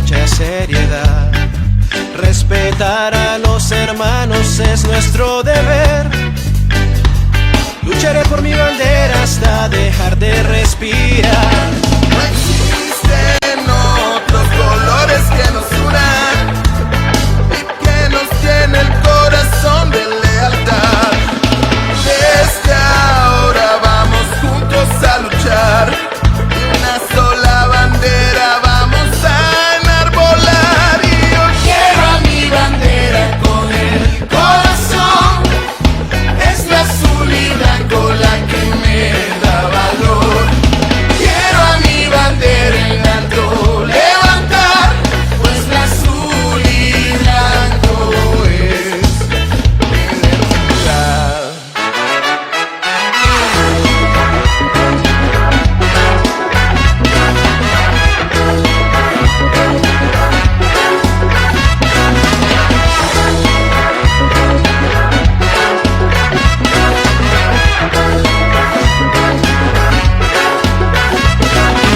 mucha seriedad. Respetar a los hermanos es nuestro deber. Lucharé por mi bandera hasta dejar de respirar. No existen otros colores que nos unan y que nos llene el corazón de lealtad. Desde ahora vamos juntos a luchar y una sola bandera vamos a enarbolar. Y yo quiero a mi bandera con el corazón. Es la azul y blanco la que me da valor. Quiero a mi bandera en alto levantar, pues la azul y blanco es mi identidad.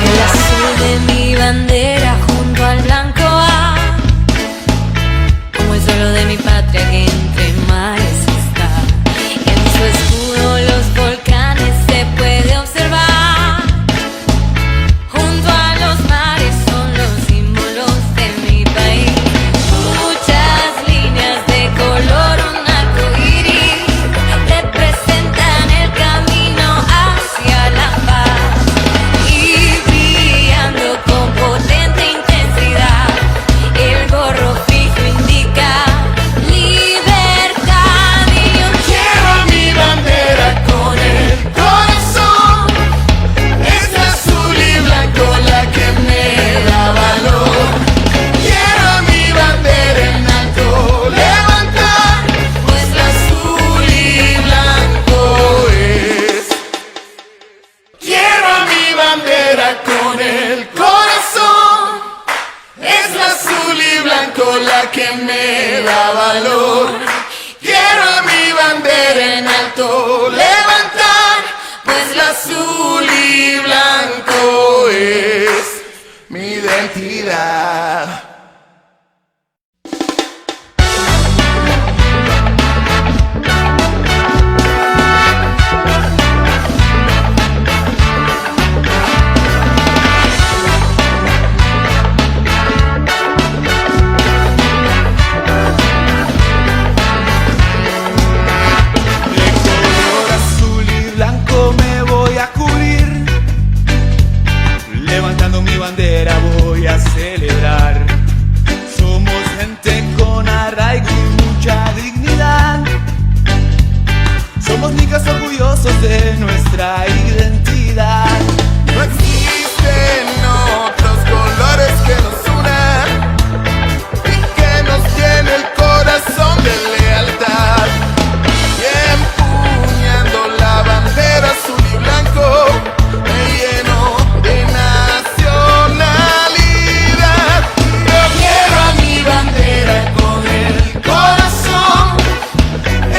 El azul de mi bandera junto al blanco A, como el suelo de mi patria que entre mares está. En su escudo los volcanes se puede observar. Junto a los mares son los símbolos de mi país. Muchas líneas de color, un arco iris, representan el camino hacia la paz. Y brillando con potente intensidad, el gorro fijo indica libertad. Y yo Quiero a mi bandera con el corazón. Es la azul y blanco la que me da valor. Quiero a mi bandera en alto levantar, pues la azul y blanco es. Quiero a mi bandera con el corazón. Es la azul y blanco la que me da valor. Quiero a mi bandera en alto levantar, pues la azul y blanco es mi identidad. De color azul y blanco me voy a cubrir. Levantando mi bandera voy a celebrar. Somos gente con arraigo y mucha dignidad. Somos nicas orgullosos de nuestra identidad. No existen otros colores que nos unan y que nos llene el corazón de lealtad. Y empuñando la bandera azul y blanco me lleno de nacionalidad. Yo quiero a mi bandera con el corazón.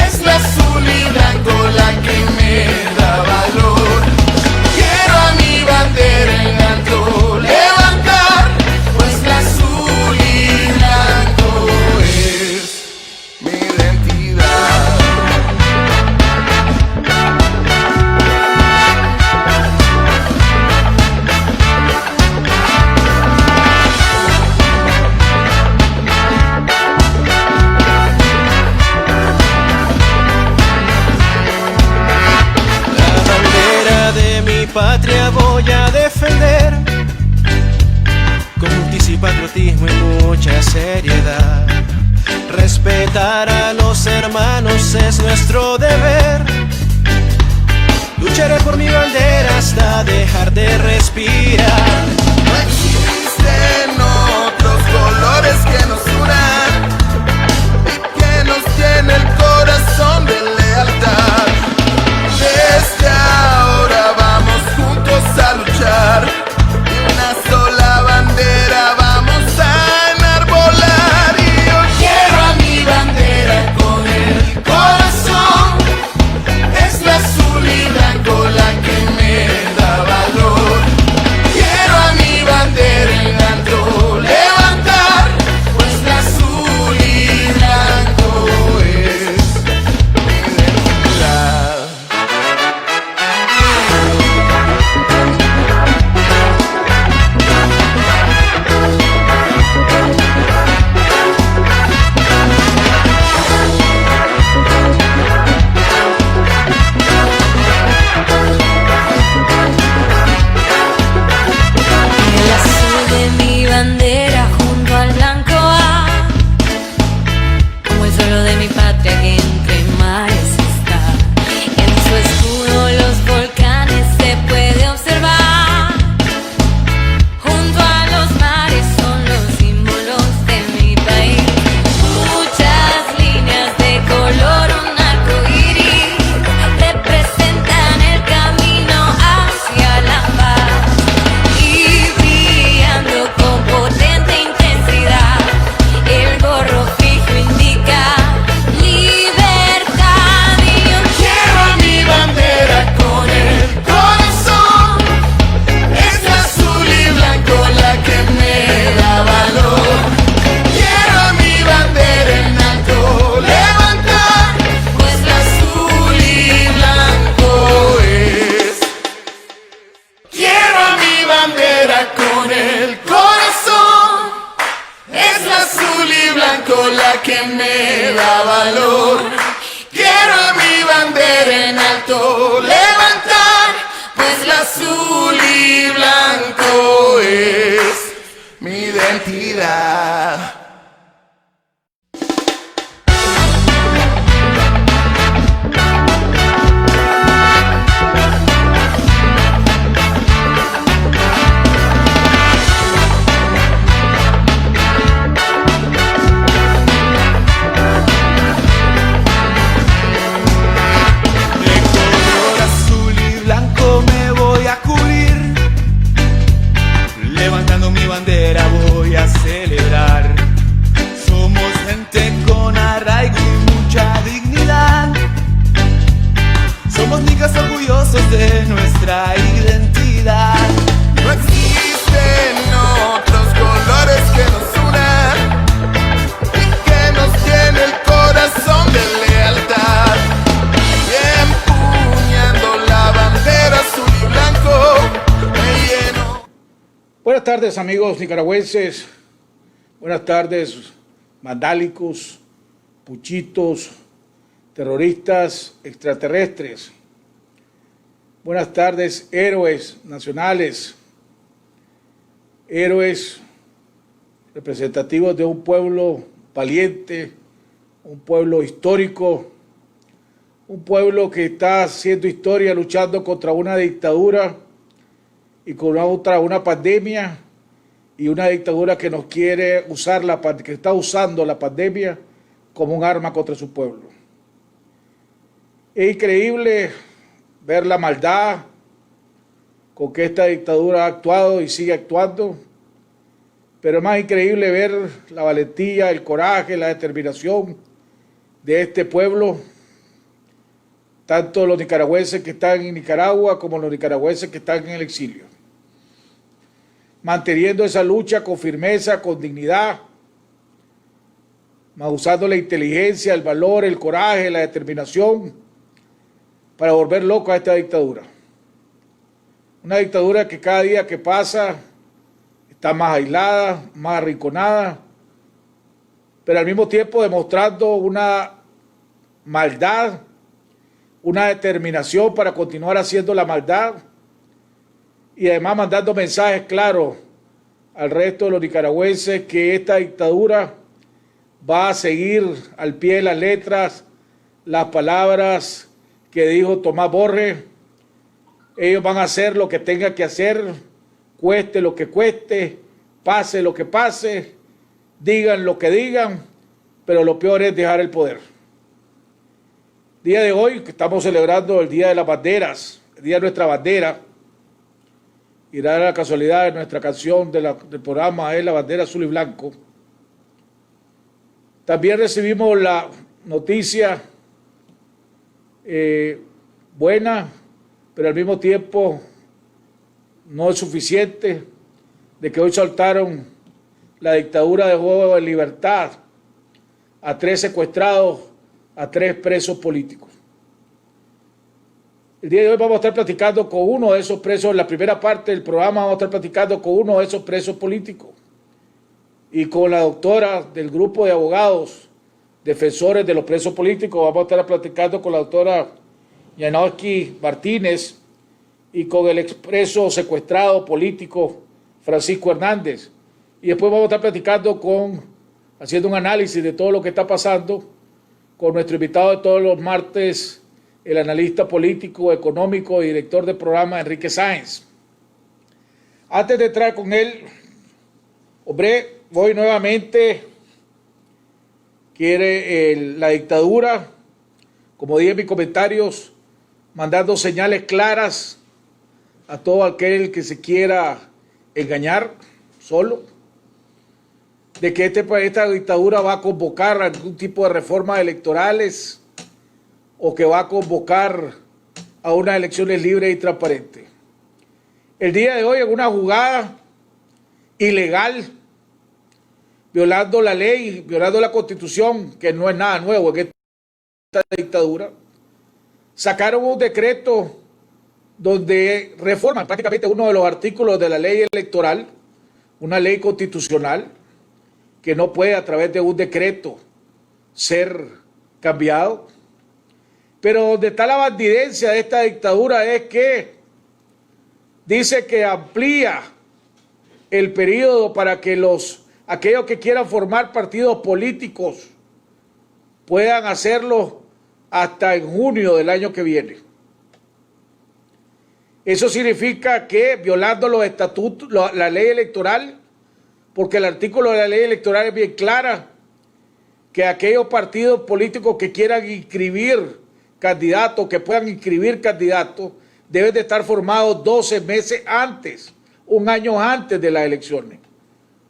Es la azul y blanco la que me da valor. Quiero a mi bandera en alto levantar, pues la azul y blanco es mi identidad. La bandera de mi patria voy a defender con justicia y patriotismo y mucha seriedad. Respetar a los hermanos es nuestro deber. Lucharé por mi bandera hasta dejar de respirar. No existen otros colores que nos unan y que nos llene el corazón de lealtad. Desde ahora vamos juntos a luchar y una sola bandera vamos a enarbolar. Y yo quiero a mi bandera con el corazón. Es la azul y blanco la que me da valor. Quiero a mi bandera en alto alto la que me da valor. Quiero mi bandera en alto levantar, pues la azul y blanco es mi identidad. Levantando mi bandera voy a celebrar. Somos gente con arraigo y mucha dignidad. Somos niggas orgullosos de nuestra identidad. No existen otros colores que nos unan y que nos llene el corazón de lealtad. Y empuñando la bandera azul y blanco me lleno. Buenas tardes, amigos nicaragüenses. Buenas tardes, mandálicos, puchitos, terroristas extraterrestres. Buenas tardes, héroes nacionales, héroes representativos de un pueblo valiente, un pueblo histórico, un pueblo que está haciendo historia luchando contra una dictadura y contra una pandemia, y una dictadura que nos quiere usar, que está usando la pandemia como un arma contra su pueblo. Es increíble ver la maldad con que esta dictadura ha actuado y sigue actuando, pero es más increíble ver la valentía, el coraje, la determinación de este pueblo, tanto los nicaragüenses que están en Nicaragua como los nicaragüenses que están en el exilio, manteniendo esa lucha con firmeza, con dignidad, usando la inteligencia, el valor, el coraje, la determinación para volver loco a esta dictadura. Una dictadura que cada día que pasa está más aislada, más arrinconada, pero al mismo tiempo demostrando una maldad, una determinación para continuar haciendo la maldad, y además mandando mensajes claros al resto de los nicaragüenses que esta dictadura va a seguir al pie de las letras las palabras que dijo Tomás Borges. Ellos van a hacer lo que tenga que hacer, cueste lo que cueste, pase lo que pase, digan lo que digan, pero lo peor es dejar el poder. Día de hoy, que estamos celebrando el Día de las Banderas, el Día de nuestra bandera, y da la casualidad de nuestra canción del programa es la bandera azul y blanco. También recibimos la noticia buena, pero al mismo tiempo no es suficiente, de que hoy soltaron la dictadura dejó en libertad a 3 secuestrados, a 3 presos políticos. El día de hoy vamos a estar platicando con uno de esos presos. En la primera parte del programa vamos a estar platicando con uno de esos presos políticos y con la doctora del grupo de abogados defensores de los presos políticos. Vamos a estar platicando con la doctora Yanowski Martínez y con el expreso secuestrado político Francisco Hernández. Y después vamos a estar platicando haciendo un análisis de todo lo que está pasando con nuestro invitado de todos los martes, el analista político, económico y director del programa Enrique Sáenz. Antes de entrar con él, hombre, hoy nuevamente quiere la dictadura, como dije en mis comentarios, mandando señales claras a todo aquel que se quiera engañar solo, de que esta dictadura va a convocar algún tipo de reformas electorales o que va a convocar a unas elecciones libres y transparentes. El día de hoy, en una jugada ilegal, violando la ley, violando la Constitución, que no es nada nuevo en esta dictadura, sacaron un decreto donde reforman prácticamente uno de los artículos de la ley electoral, una ley constitucional, que no puede a través de un decreto ser cambiado. Pero donde está la bandidencia de esta dictadura es que dice que amplía el periodo para que aquellos que quieran formar partidos políticos puedan hacerlo hasta en junio del año que viene. Eso significa que, violando los estatutos, la ley electoral, porque el artículo de la ley electoral es bien clara, que aquellos partidos políticos que quieran inscribir candidatos, que puedan inscribir candidatos, deben de estar formados 12 meses antes, un año antes de las elecciones.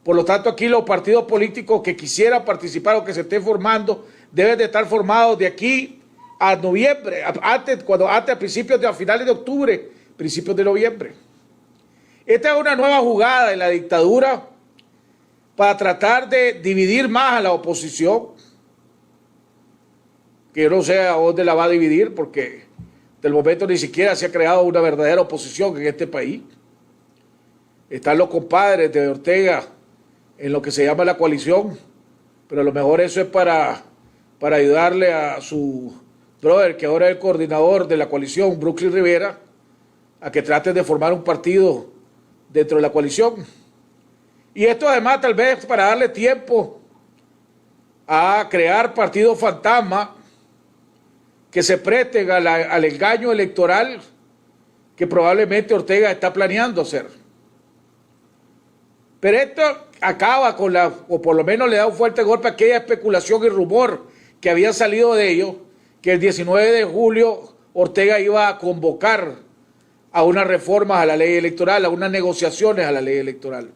Por lo tanto, aquí los partidos políticos que quisieran participar o que se estén formando, deben de estar formados de aquí a noviembre, antes a principios a finales de octubre, principios de noviembre. Esta es una nueva jugada de la dictadura para tratar de dividir más a la oposición, que yo no sé a dónde la va a dividir, porque del momento ni siquiera se ha creado una verdadera oposición en este país. Están los compadres de Ortega en lo que se llama la coalición, pero a lo mejor eso es para ayudarle a su brother, que ahora es el coordinador de la coalición, Brooklyn Rivera, a que traten de formar un partido dentro de la coalición. Y esto además tal vez para darle tiempo a crear partidos fantasma que se presten al engaño electoral que probablemente Ortega está planeando hacer. Pero esto acaba con o por lo menos le da un fuerte golpe a aquella especulación y rumor que había salido de ellos, que el 19 de julio Ortega iba a convocar a unas reformas a la ley electoral, a unas negociaciones a la ley electoral.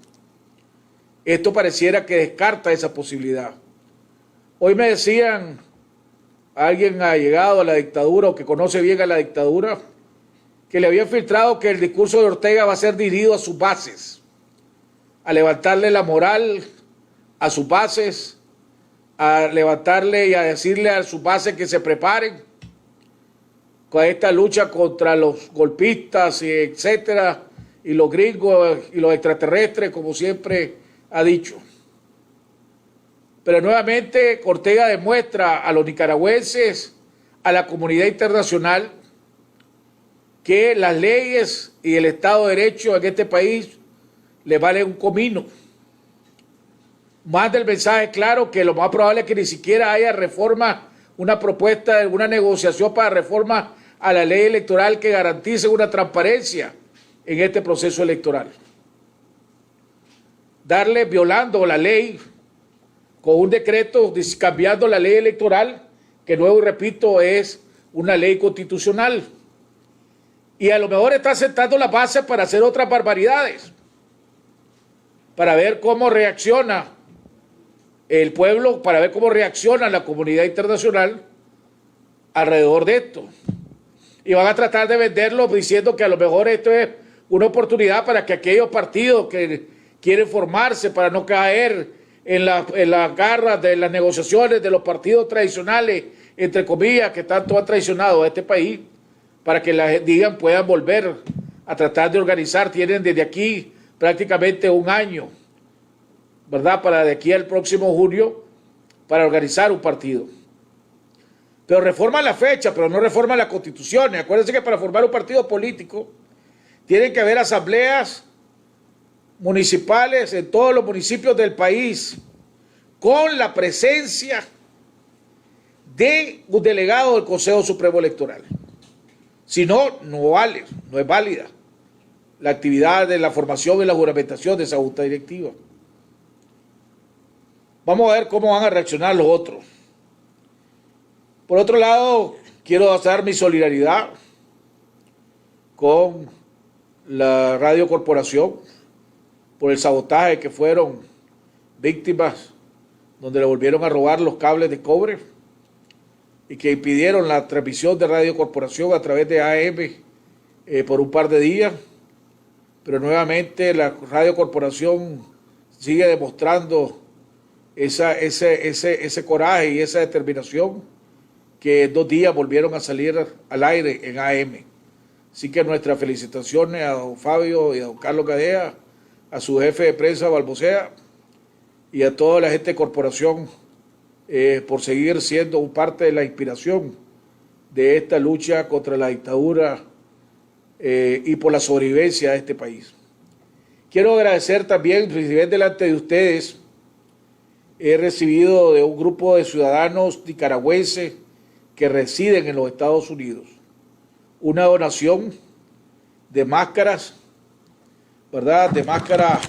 Esto pareciera que descarta esa posibilidad. Hoy me decían, alguien ha llegado a la dictadura o que conoce bien a la dictadura, que le había filtrado que el discurso de Ortega va a ser dirigido a sus bases, a levantarle la moral a sus bases, a levantarle y a decirle a sus bases que se preparen con esta lucha contra los golpistas, y etcétera, y los gringos y los extraterrestres, como siempre ha dicho. Pero nuevamente Ortega demuestra a los nicaragüenses, a la comunidad internacional, que las leyes y el Estado de Derecho en este país le valen un comino. Manda el mensaje claro que lo más probable es que ni siquiera haya reforma, una propuesta, una negociación para reforma a la ley electoral que garantice una transparencia en este proceso electoral. Violando la ley con un decreto, cambiando la ley electoral, que nuevo y repito es una ley constitucional. Y a lo mejor está sentando la base para hacer otras barbaridades, para ver cómo reacciona el pueblo, para ver cómo reacciona la comunidad internacional alrededor de esto. Y van a tratar de venderlo diciendo que a lo mejor esto es una oportunidad para que aquellos partidos que quieren formarse para no caer en las garras de las negociaciones de los partidos tradicionales, entre comillas, que tanto han traicionado a este país, para que digan puedan volver a tratar de organizar. Tienen desde aquí prácticamente un año, ¿verdad?, para de aquí al próximo junio, para organizar un partido. Pero reforman la fecha, pero no reforman las constituciones. Acuérdense que para formar un partido político tienen que haber asambleas municipales en todos los municipios del país, con la presencia de un delegado del Consejo Supremo Electoral. Si no, no vale, no es válida la actividad de la formación y la juramentación de esa junta directiva. Vamos a ver cómo van a reaccionar los otros. Por otro lado, quiero dar mi solidaridad con la Radio Corporación por el sabotaje que fueron víctimas, donde le volvieron a robar los cables de cobre y que impidieron la transmisión de Radio Corporación a través de AM por un par de días. Pero nuevamente la Radio Corporación sigue demostrando ese coraje y esa determinación, que en 2 días volvieron a salir al aire en AM. Así que nuestras felicitaciones a don Fabio y a don Carlos Gadea, a su jefe de prensa Balbocea, y a toda la gente de corporación por seguir siendo parte de la inspiración de esta lucha contra la dictadura y por la sobrevivencia de este país. Quiero agradecer también, recibir delante de ustedes, he recibido de un grupo de ciudadanos nicaragüenses que residen en los Estados Unidos una donación de máscaras, ¿verdad? De máscaras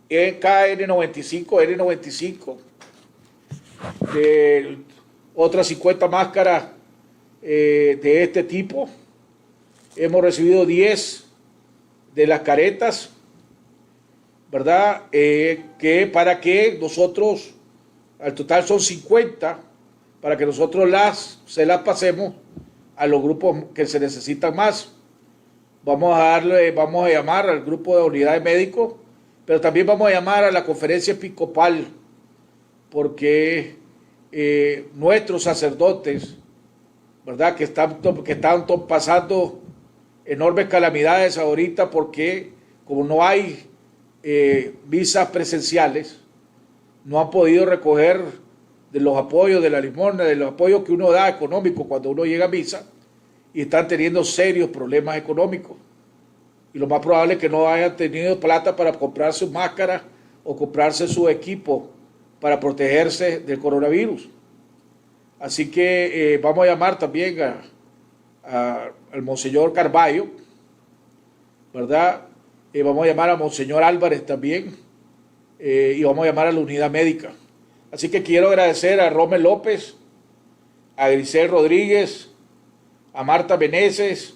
KN95, de otras 50 máscaras de este tipo. Hemos recibido 10 de las caretas, ¿verdad? Que para que nosotros, al total son 50, para que nosotros se las pasemos a los grupos que se necesitan más. Vamos a llamar al grupo de unidades médicos, pero también vamos a llamar a la conferencia episcopal, porque nuestros sacerdotes, ¿verdad? Que están pasando enormes calamidades ahorita, porque como no hay misas presenciales, no han podido recoger de los apoyos de la limosna, de los apoyos que uno da económicos cuando uno llega a misa, y están teniendo serios problemas económicos. Y lo más probable es que no hayan tenido plata para comprarse su máscara o comprarse su equipo para protegerse del coronavirus. Así que vamos a llamar también al Monseñor Carballo, ¿verdad? Vamos a llamar a Monseñor Álvarez también, y vamos a llamar a la unidad médica. Así que quiero agradecer a Rommel López, a Grisel Rodríguez, a Marta Meneses,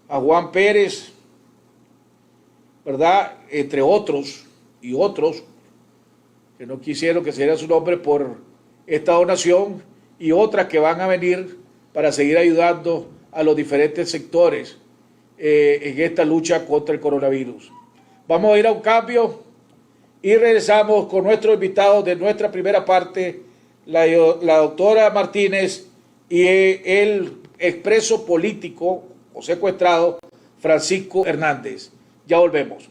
a Juan Pérez, ¿verdad? Entre otros y otros que no quisieron que se diera su nombre por esta donación, y otras que van a venir para seguir ayudando a los diferentes sectores en esta lucha contra el coronavirus. Vamos a ir a un cambio y regresamos con nuestros invitados de nuestra primera parte, la doctora Martínez y el expreso político o secuestrado Francisco Hernández. Ya volvemos.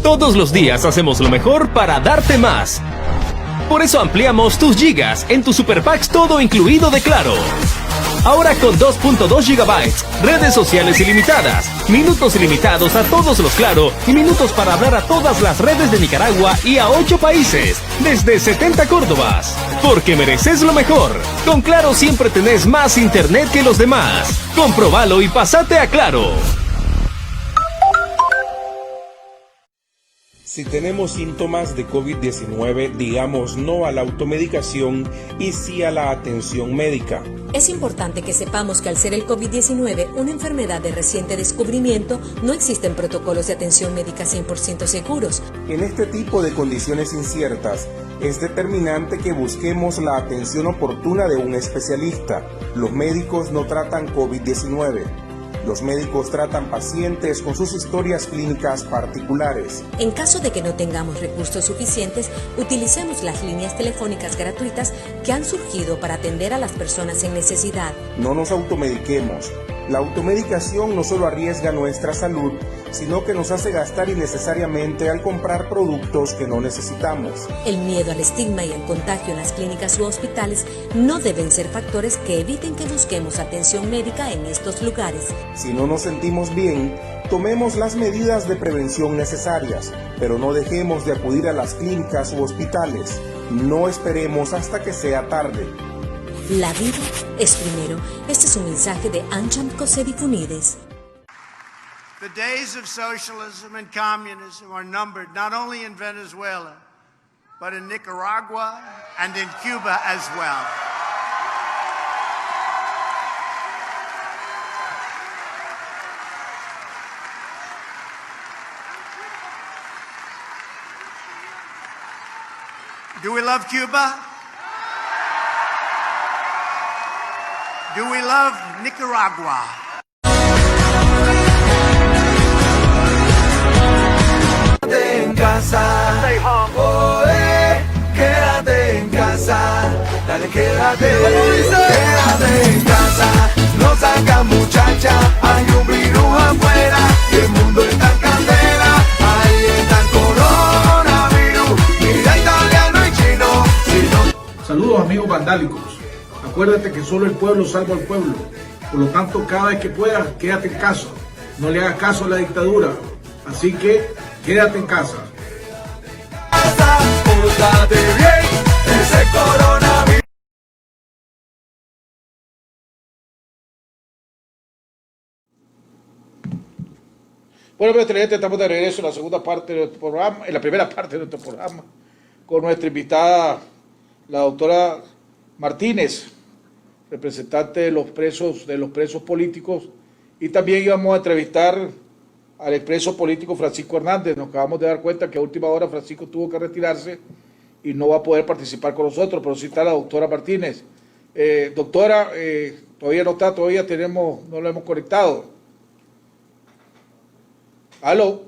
Todos los días hacemos lo mejor para darte más. Por eso ampliamos tus gigas en tu Super Packs todo incluido de Claro. Ahora con 2.2 gigabytes, redes sociales ilimitadas, minutos ilimitados a todos los Claro y minutos para hablar a todas las redes de Nicaragua y a 8 países, desde 70 Córdobas. Porque mereces lo mejor. Con Claro siempre tenés más internet que los demás. Comprobalo y pasate a Claro. Si tenemos síntomas de COVID-19, digamos no a la automedicación y sí a la atención médica. Es importante que sepamos que al ser el COVID-19 una enfermedad de reciente descubrimiento, no existen protocolos de atención médica 100% seguros. En este tipo de condiciones inciertas, es determinante que busquemos la atención oportuna de un especialista. Los médicos no tratan COVID-19. Los médicos tratan pacientes con sus historias clínicas particulares. En caso de que no tengamos recursos suficientes, utilicemos las líneas telefónicas gratuitas que han surgido para atender a las personas en necesidad. No nos automediquemos. La automedicación no solo arriesga nuestra salud, sino que nos hace gastar innecesariamente al comprar productos que no necesitamos. El miedo al estigma y al contagio en las clínicas u hospitales no deben ser factores que eviten que busquemos atención médica en estos lugares. Si no nos sentimos bien, tomemos las medidas de prevención necesarias, pero no dejemos de acudir a las clínicas u hospitales. No esperemos hasta que sea tarde. La vida es primero. Este es un mensaje de Ancham Cossedi Funides. The days of socialism and communism are numbered not only in Venezuela, but in Nicaragua and in Cuba as well. Do we love Cuba? Do we love Nicaragua? Quédate en casa, quédate en casa, dale quédate en casa, no saca muchacha, hay un virus afuera y el mundo vandálicos. Acuérdate que solo el pueblo salva al pueblo. Por lo tanto, cada vez que puedas, quédate en casa. No le hagas caso a la dictadura. Así que, quédate en casa. Pórtate bien, ese coronavirus. Bueno, pues, televidentes, estamos de regreso en la segunda parte de nuestro programa, en la primera parte de nuestro programa, con nuestra invitada, la doctora Martínez, representante de los presos políticos, y también íbamos a entrevistar al expreso político Francisco Hernández. Nos acabamos de dar cuenta que a última hora Francisco tuvo que retirarse y no va a poder participar con nosotros, pero sí está la doctora Martínez. Doctora, todavía no está, no lo hemos conectado. Aló.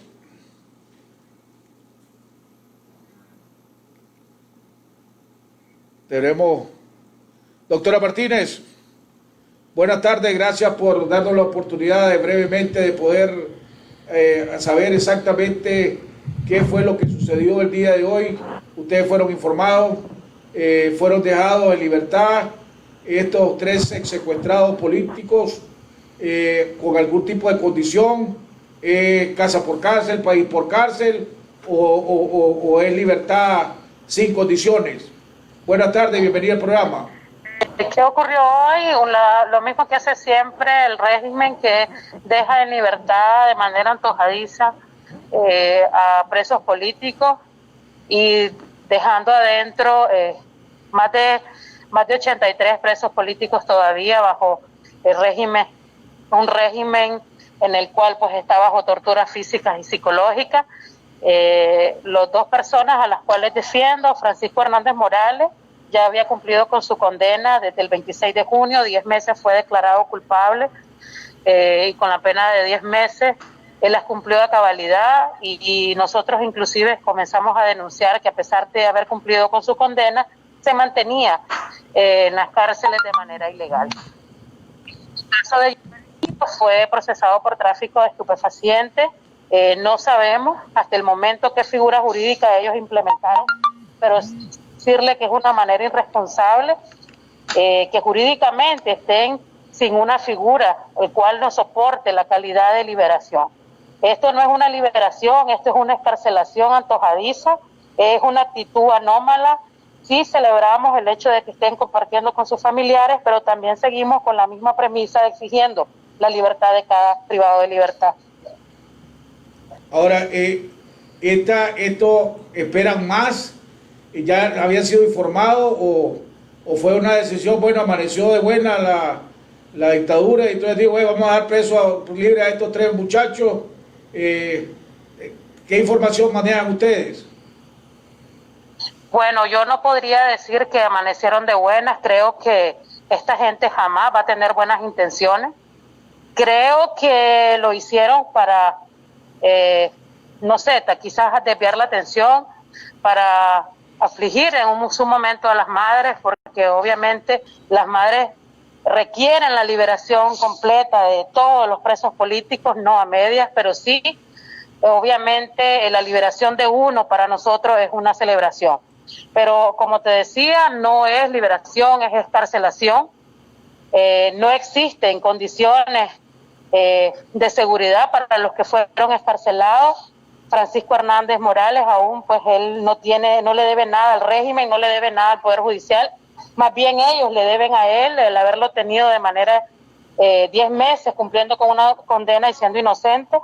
Tenemos. Doctora Martínez, buenas tardes, gracias por darnos la oportunidad de brevemente de poder saber exactamente qué fue lo que sucedió el día de hoy. Ustedes fueron informados, fueron dejados en libertad estos 3 exsecuestrados políticos con algún tipo de condición. Casa por cárcel, país por cárcel, o es libertad sin condiciones. Buenas tardes, bienvenida al programa. ¿Qué ocurrió hoy? Lo mismo que hace siempre el régimen, que deja en libertad de manera antojadiza a presos políticos y dejando adentro más de 83 presos políticos todavía bajo el régimen, un régimen en el cual pues está bajo torturas físicas y psicológicas. Las 2 personas a las cuales defiendo, Francisco Hernández Morales, ya había cumplido con su condena desde el 26 de junio, 10 meses fue declarado culpable y con la pena de 10 meses él las cumplió a cabalidad y nosotros inclusive comenzamos a denunciar que a pesar de haber cumplido con su condena, se mantenía en las cárceles de manera ilegal. El caso de fue procesado por tráfico de estupefacientes. No sabemos hasta el momento qué figura jurídica ellos implementaron, pero decirle que es una manera irresponsable que jurídicamente estén sin una figura el cual no soporte la calidad de liberación. Esto no es una liberación, esto es una excarcelación antojadiza, es una actitud anómala. Sí celebramos el hecho de que estén compartiendo con sus familiares, pero también seguimos con la misma premisa de exigiendo la libertad de cada privado de libertad. Ahora, ¿esto esperan más? ¿Ya habían sido informados o fue una decisión, bueno, amaneció de buena la dictadura y entonces digo, vamos a dar preso libre a estos 3 muchachos? ¿Qué información manejan ustedes? Bueno, yo no podría decir que amanecieron de buenas. Creo que esta gente jamás va a tener buenas intenciones. Creo que lo hicieron para, no sé, quizás desviar la atención, para afligir en su momento a las madres, porque obviamente las madres requieren la liberación completa de todos los presos políticos, no a medias, pero sí, obviamente la liberación de uno para nosotros es una celebración. Pero como te decía, no es liberación, es excarcelación. No existen condiciones de seguridad para los que fueron excarcelados. Francisco Hernández Morales aún, pues él no le debe nada al régimen, no le debe nada al Poder Judicial, más bien ellos le deben a él el haberlo tenido de manera 10 meses cumpliendo con una condena y siendo inocente.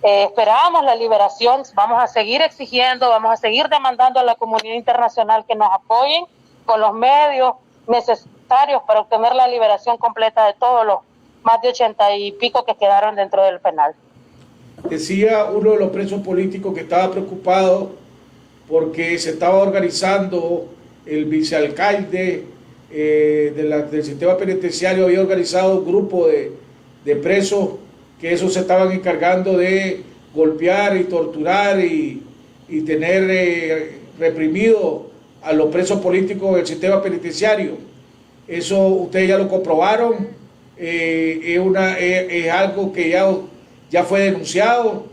Esperamos la liberación, vamos a seguir exigiendo, vamos a seguir demandando a la comunidad internacional que nos apoyen con los medios necesarios para obtener la liberación completa de todos los más de 80 y pico que quedaron dentro del penal. Decía uno de los presos políticos que estaba preocupado porque se estaba organizando, el vicealcalde del sistema penitenciario había organizado un grupo de presos que esos se estaban encargando de golpear y torturar y tener reprimido a los presos políticos del sistema penitenciario. Eso ustedes ya lo comprobaron, es algo que ya fue denunciado.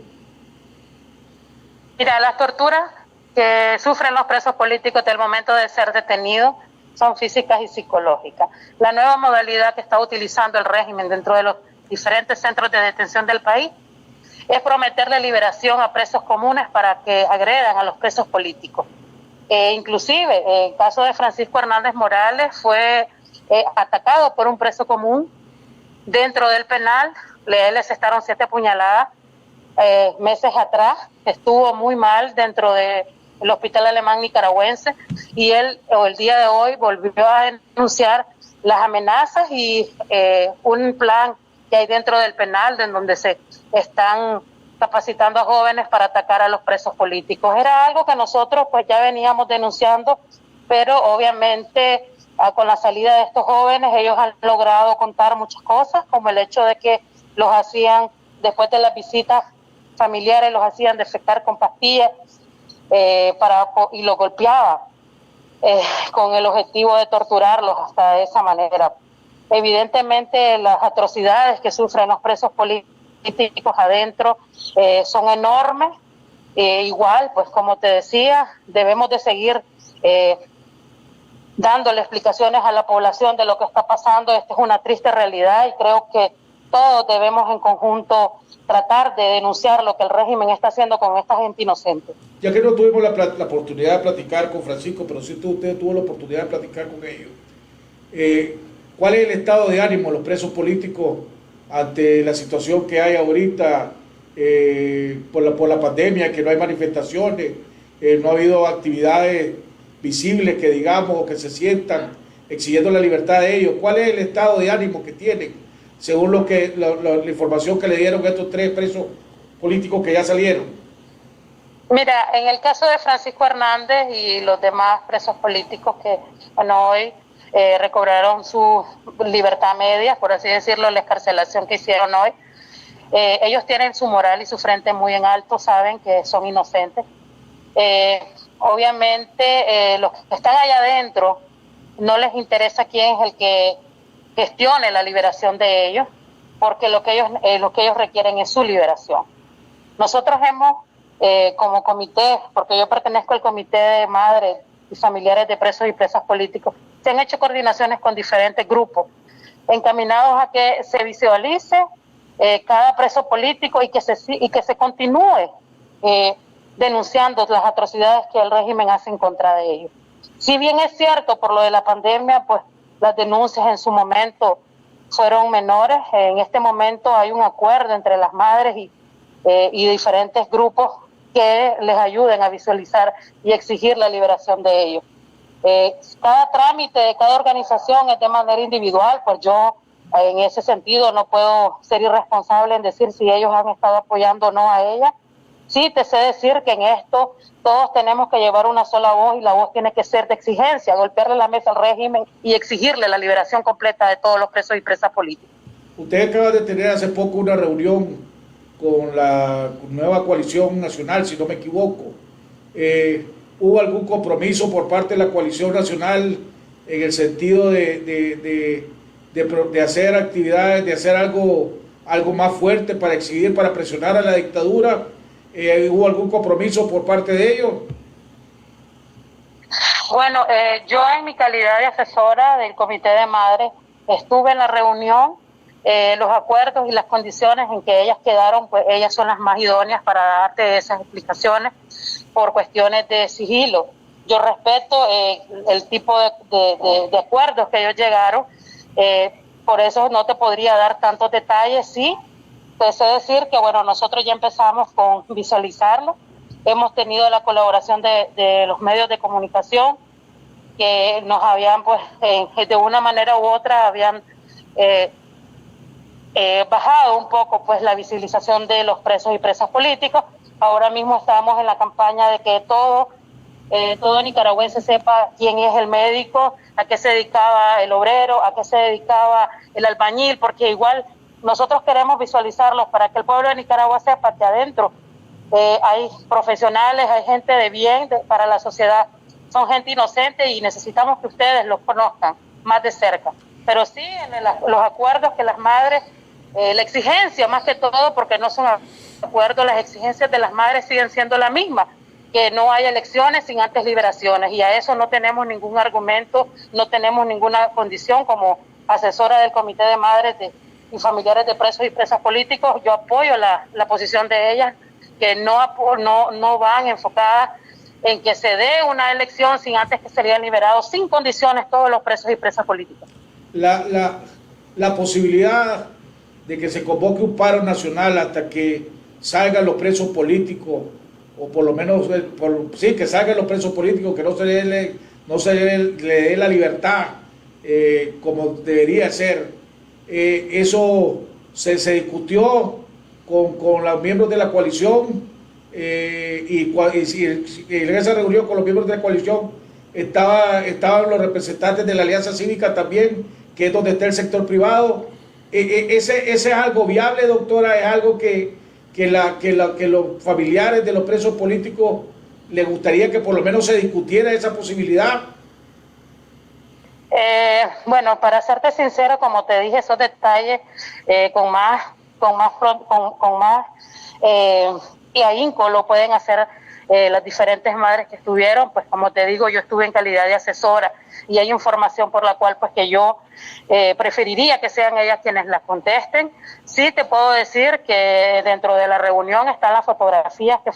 Mira, las torturas que sufren los presos políticos del momento de ser detenidos son físicas y psicológicas. La nueva modalidad que está utilizando el régimen dentro de los diferentes centros de detención del país es prometerle liberación a presos comunes para que agredan a los presos políticos. Inclusive, el caso de Francisco Hernández Morales fue atacado por un preso común dentro del penal, le asestaron 7 puñaladas meses atrás, estuvo muy mal dentro del hospital alemán nicaragüense y él el día de hoy volvió a denunciar las amenazas y un plan que hay dentro del penal en donde se están capacitando a jóvenes para atacar a los presos políticos. Era algo que nosotros pues ya veníamos denunciando, pero obviamente con la salida de estos jóvenes ellos han logrado contar muchas cosas, como el hecho de que los hacían, después de las visitas familiares, los hacían defecar con pastillas y los golpeaban con el objetivo de torturarlos hasta de esa manera. Evidentemente las atrocidades que sufren los presos políticos adentro son enormes. Igual, pues como te decía, debemos de seguir dándole explicaciones a la población de lo que está pasando. Esta es una triste realidad y creo que todos debemos en conjunto tratar de denunciar lo que el régimen está haciendo con esta gente inocente. Ya que no tuvimos la oportunidad de platicar con Francisco, pero sí usted tuvo la oportunidad de platicar con ellos, ¿cuál es el estado de ánimo de los presos políticos ante la situación que hay ahorita por la pandemia, que no hay manifestaciones, no ha habido actividades visibles que digamos o que se sientan exigiendo la libertad de ellos? ¿Cuál es el estado de ánimo que tienen según la información que le dieron a estos 3 presos políticos que ya salieron? Mira, en el caso de Francisco Hernández y los demás presos políticos que hoy recobraron su libertad media, por así decirlo, la excarcelación que hicieron hoy, ellos tienen su moral y su frente muy en alto, saben que son inocentes. Obviamente los que están allá adentro no les interesa quién es el que gestione la liberación de ellos, porque lo que ellos requieren es su liberación. Nosotros hemos, como comité, porque yo pertenezco al comité de madres y familiares de presos y presas políticos, se han hecho coordinaciones con diferentes grupos encaminados a que se visualice cada preso político y que se continúe denunciando las atrocidades que el régimen hace en contra de ellos. Si bien es cierto, por lo de la pandemia, pues las denuncias en su momento fueron menores, en este momento hay un acuerdo entre las madres y diferentes grupos que les ayuden a visualizar y exigir la liberación de ellos. Cada trámite de cada organización es de manera individual, pues yo en ese sentido no puedo ser irresponsable en decir si ellos han estado apoyando o no a ella. Sí, te sé decir que en esto todos tenemos que llevar una sola voz y la voz tiene que ser de exigencia, golpearle la mesa al régimen y exigirle la liberación completa de todos los presos y presas políticas. Usted acaba de tener hace poco una reunión con la nueva coalición nacional, si no me equivoco. ¿Hubo algún compromiso por parte de la coalición nacional en el sentido de hacer actividades, de hacer algo más fuerte para exigir, para presionar a la dictadura? ¿Hubo algún compromiso por parte de ellos? Bueno, yo en mi calidad de asesora del Comité de Madres estuve en la reunión. Los acuerdos y las condiciones en que ellas quedaron, pues ellas son las más idóneas para darte esas explicaciones por cuestiones de sigilo. Yo respeto el tipo de acuerdos que ellos llegaron, por eso no te podría dar tantos detalles. Sí, te sé decir que bueno, nosotros ya empezamos con visualizarlo, hemos tenido la colaboración de los medios de comunicación que nos habían pues de una manera u otra habían bajado un poco pues la visibilización de los presos y presas políticos. Ahora mismo estamos en la campaña de que todo nicaragüense sepa quién es el médico, a qué se dedicaba el obrero, a qué se dedicaba el albañil, porque igual nosotros queremos visualizarlos para que el pueblo de Nicaragua sepa que adentro hay profesionales, hay gente de bien para la sociedad, son gente inocente y necesitamos que ustedes los conozcan más de cerca. Pero sí, en los acuerdos que las madres, la exigencia más que todo, porque no son acuerdos, las exigencias de las madres siguen siendo la misma, que no haya elecciones sin antes liberaciones, y a eso no tenemos ningún argumento, no tenemos ninguna condición. Como asesora del Comité de Madres y Familiares de Presos y Presas Políticos, yo apoyo la posición de ellas, que no van enfocadas en que se dé una elección sin antes que serían liberados sin condiciones todos los presos y presas políticas. La posibilidad de que se convoque un paro nacional hasta que salgan los presos políticos, o por lo menos que salgan los presos políticos, que no se le dé la libertad como debería ser, eso se discutió con los miembros de la coalición, y en esa reunión con los miembros de la coalición estaban los representantes de la Alianza Cívica también, que es donde está el sector privado. Ese es algo viable, doctora, es algo que los familiares de los presos políticos les gustaría que por lo menos se discutiera esa posibilidad. Bueno, para serte sincero, como te dije, esos detalles con más y ahínco lo pueden hacer las diferentes madres que estuvieron. Pues como te digo, yo estuve en calidad de asesora y hay información por la cual pues que yo preferiría que sean ellas quienes las contesten. Sí te puedo decir que dentro de la reunión están las fotografías que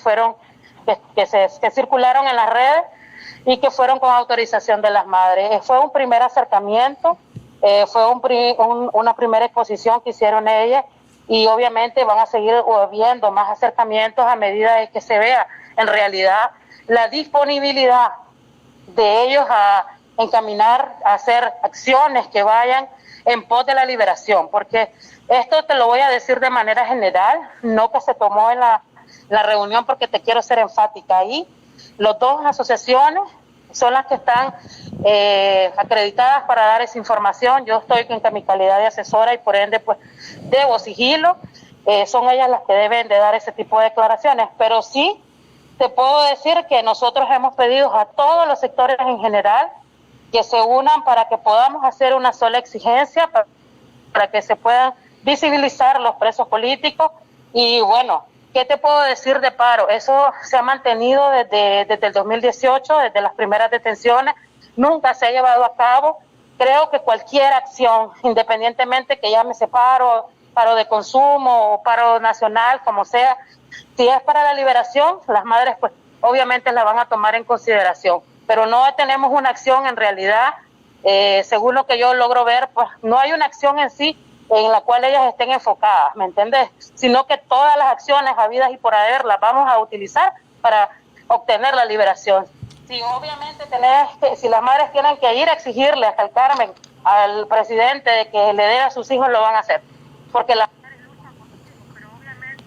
circularon en las redes y que fueron con autorización de las madres. Fue un primer acercamiento, fue una primera exposición que hicieron ellas, y obviamente van a seguir viendo más acercamientos a medida de que se vea en realidad la disponibilidad de ellos a encaminar, a hacer acciones que vayan en pos de la liberación, porque esto te lo voy a decir de manera general, no que se tomó en la reunión, porque te quiero ser enfática ahí. Las dos asociaciones son las que están acreditadas para dar esa información. Yo estoy en mi calidad de asesora y por ende pues debo sigilo. Son ellas las que deben de dar ese tipo de declaraciones, pero sí te puedo decir que nosotros hemos pedido a todos los sectores en general que se unan para que podamos hacer una sola exigencia, para que se puedan visibilizar los presos políticos. Y bueno, ¿qué te puedo decir de paro? Eso se ha mantenido desde el 2018, desde las primeras detenciones, nunca se ha llevado a cabo. Creo que cualquier acción, independientemente que llámese paro de consumo o paro nacional, como sea, si es para la liberación, las madres pues obviamente la van a tomar en consideración, pero no tenemos una acción en realidad, según lo que yo logro ver, pues no hay una acción en sí en la cual ellas estén enfocadas, ¿me entiendes? Sino que todas las acciones habidas y por haber las vamos a utilizar para obtener la liberación. Sí, obviamente si las madres tienen que ir a exigirle hasta el Carmen al presidente de que le dé a sus hijos, lo van a hacer, porque las madres luchan por sus hijos, pero obviamente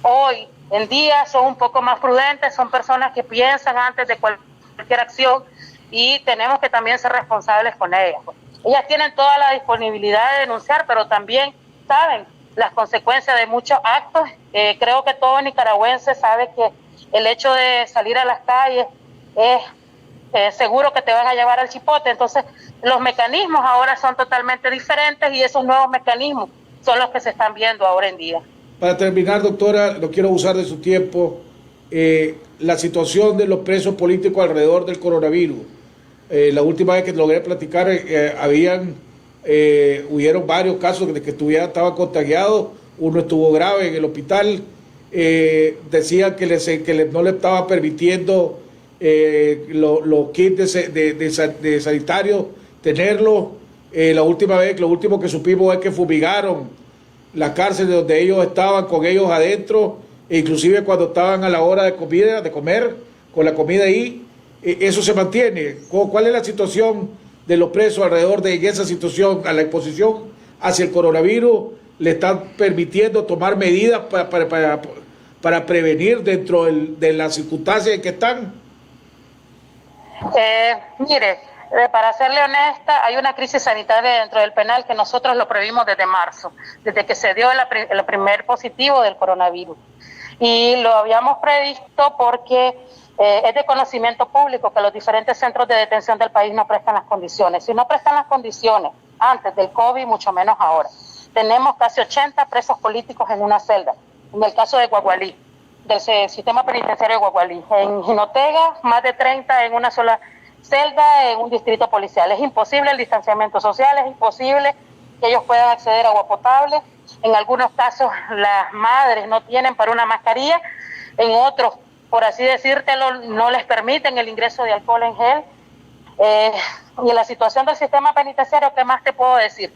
hoy en día son un poco más prudentes, son personas que piensan antes de cualquier acción, y tenemos que también ser responsables con ellas. Ellas tienen toda la disponibilidad de denunciar, pero también saben las consecuencias de muchos actos. Creo que todo nicaragüense sabe que el hecho de salir a las calles es seguro que te van a llevar al chipote. Entonces, los mecanismos ahora son totalmente diferentes, y esos nuevos mecanismos son los que se están viendo ahora en día. Para terminar, doctora, no quiero abusar de su tiempo, la situación de los presos políticos alrededor del coronavirus. La última vez que logré platicar, hubieron varios casos de que estaban contagiados, uno estuvo grave en el hospital, decían que no le estaban permitiendo los kits de sanitarios tenerlos. Lo último que supimos es que fumigaron las cárceles donde ellos estaban, con ellos adentro, e inclusive cuando estaban a la hora de comer, con la comida ahí. ¿Eso se mantiene? ¿Cuál es la situación de los presos alrededor de esa situación, a la exposición hacia el coronavirus? ¿Le están permitiendo tomar medidas para prevenir dentro de las circunstancias en que están? Mire, para serle honesta, hay una crisis sanitaria dentro del penal que nosotros lo previmos desde marzo, desde que se dio el primer positivo del coronavirus. Y lo habíamos previsto porque es de conocimiento público que los diferentes centros de detención del país no prestan las condiciones. Si no prestan las condiciones antes del COVID, mucho menos ahora. Tenemos casi 80 presos políticos en una celda, en el caso de Guagualí. sistema penitenciario de Guagualí. En Jinotega, más de 30 en una sola celda en un distrito policial. Es imposible el distanciamiento social, es imposible que ellos puedan acceder a agua potable. En algunos casos las madres no tienen para una mascarilla, en otros, por así decírtelo, no les permiten el ingreso de alcohol en gel. Y en la situación del sistema penitenciario, ¿qué más te puedo decir?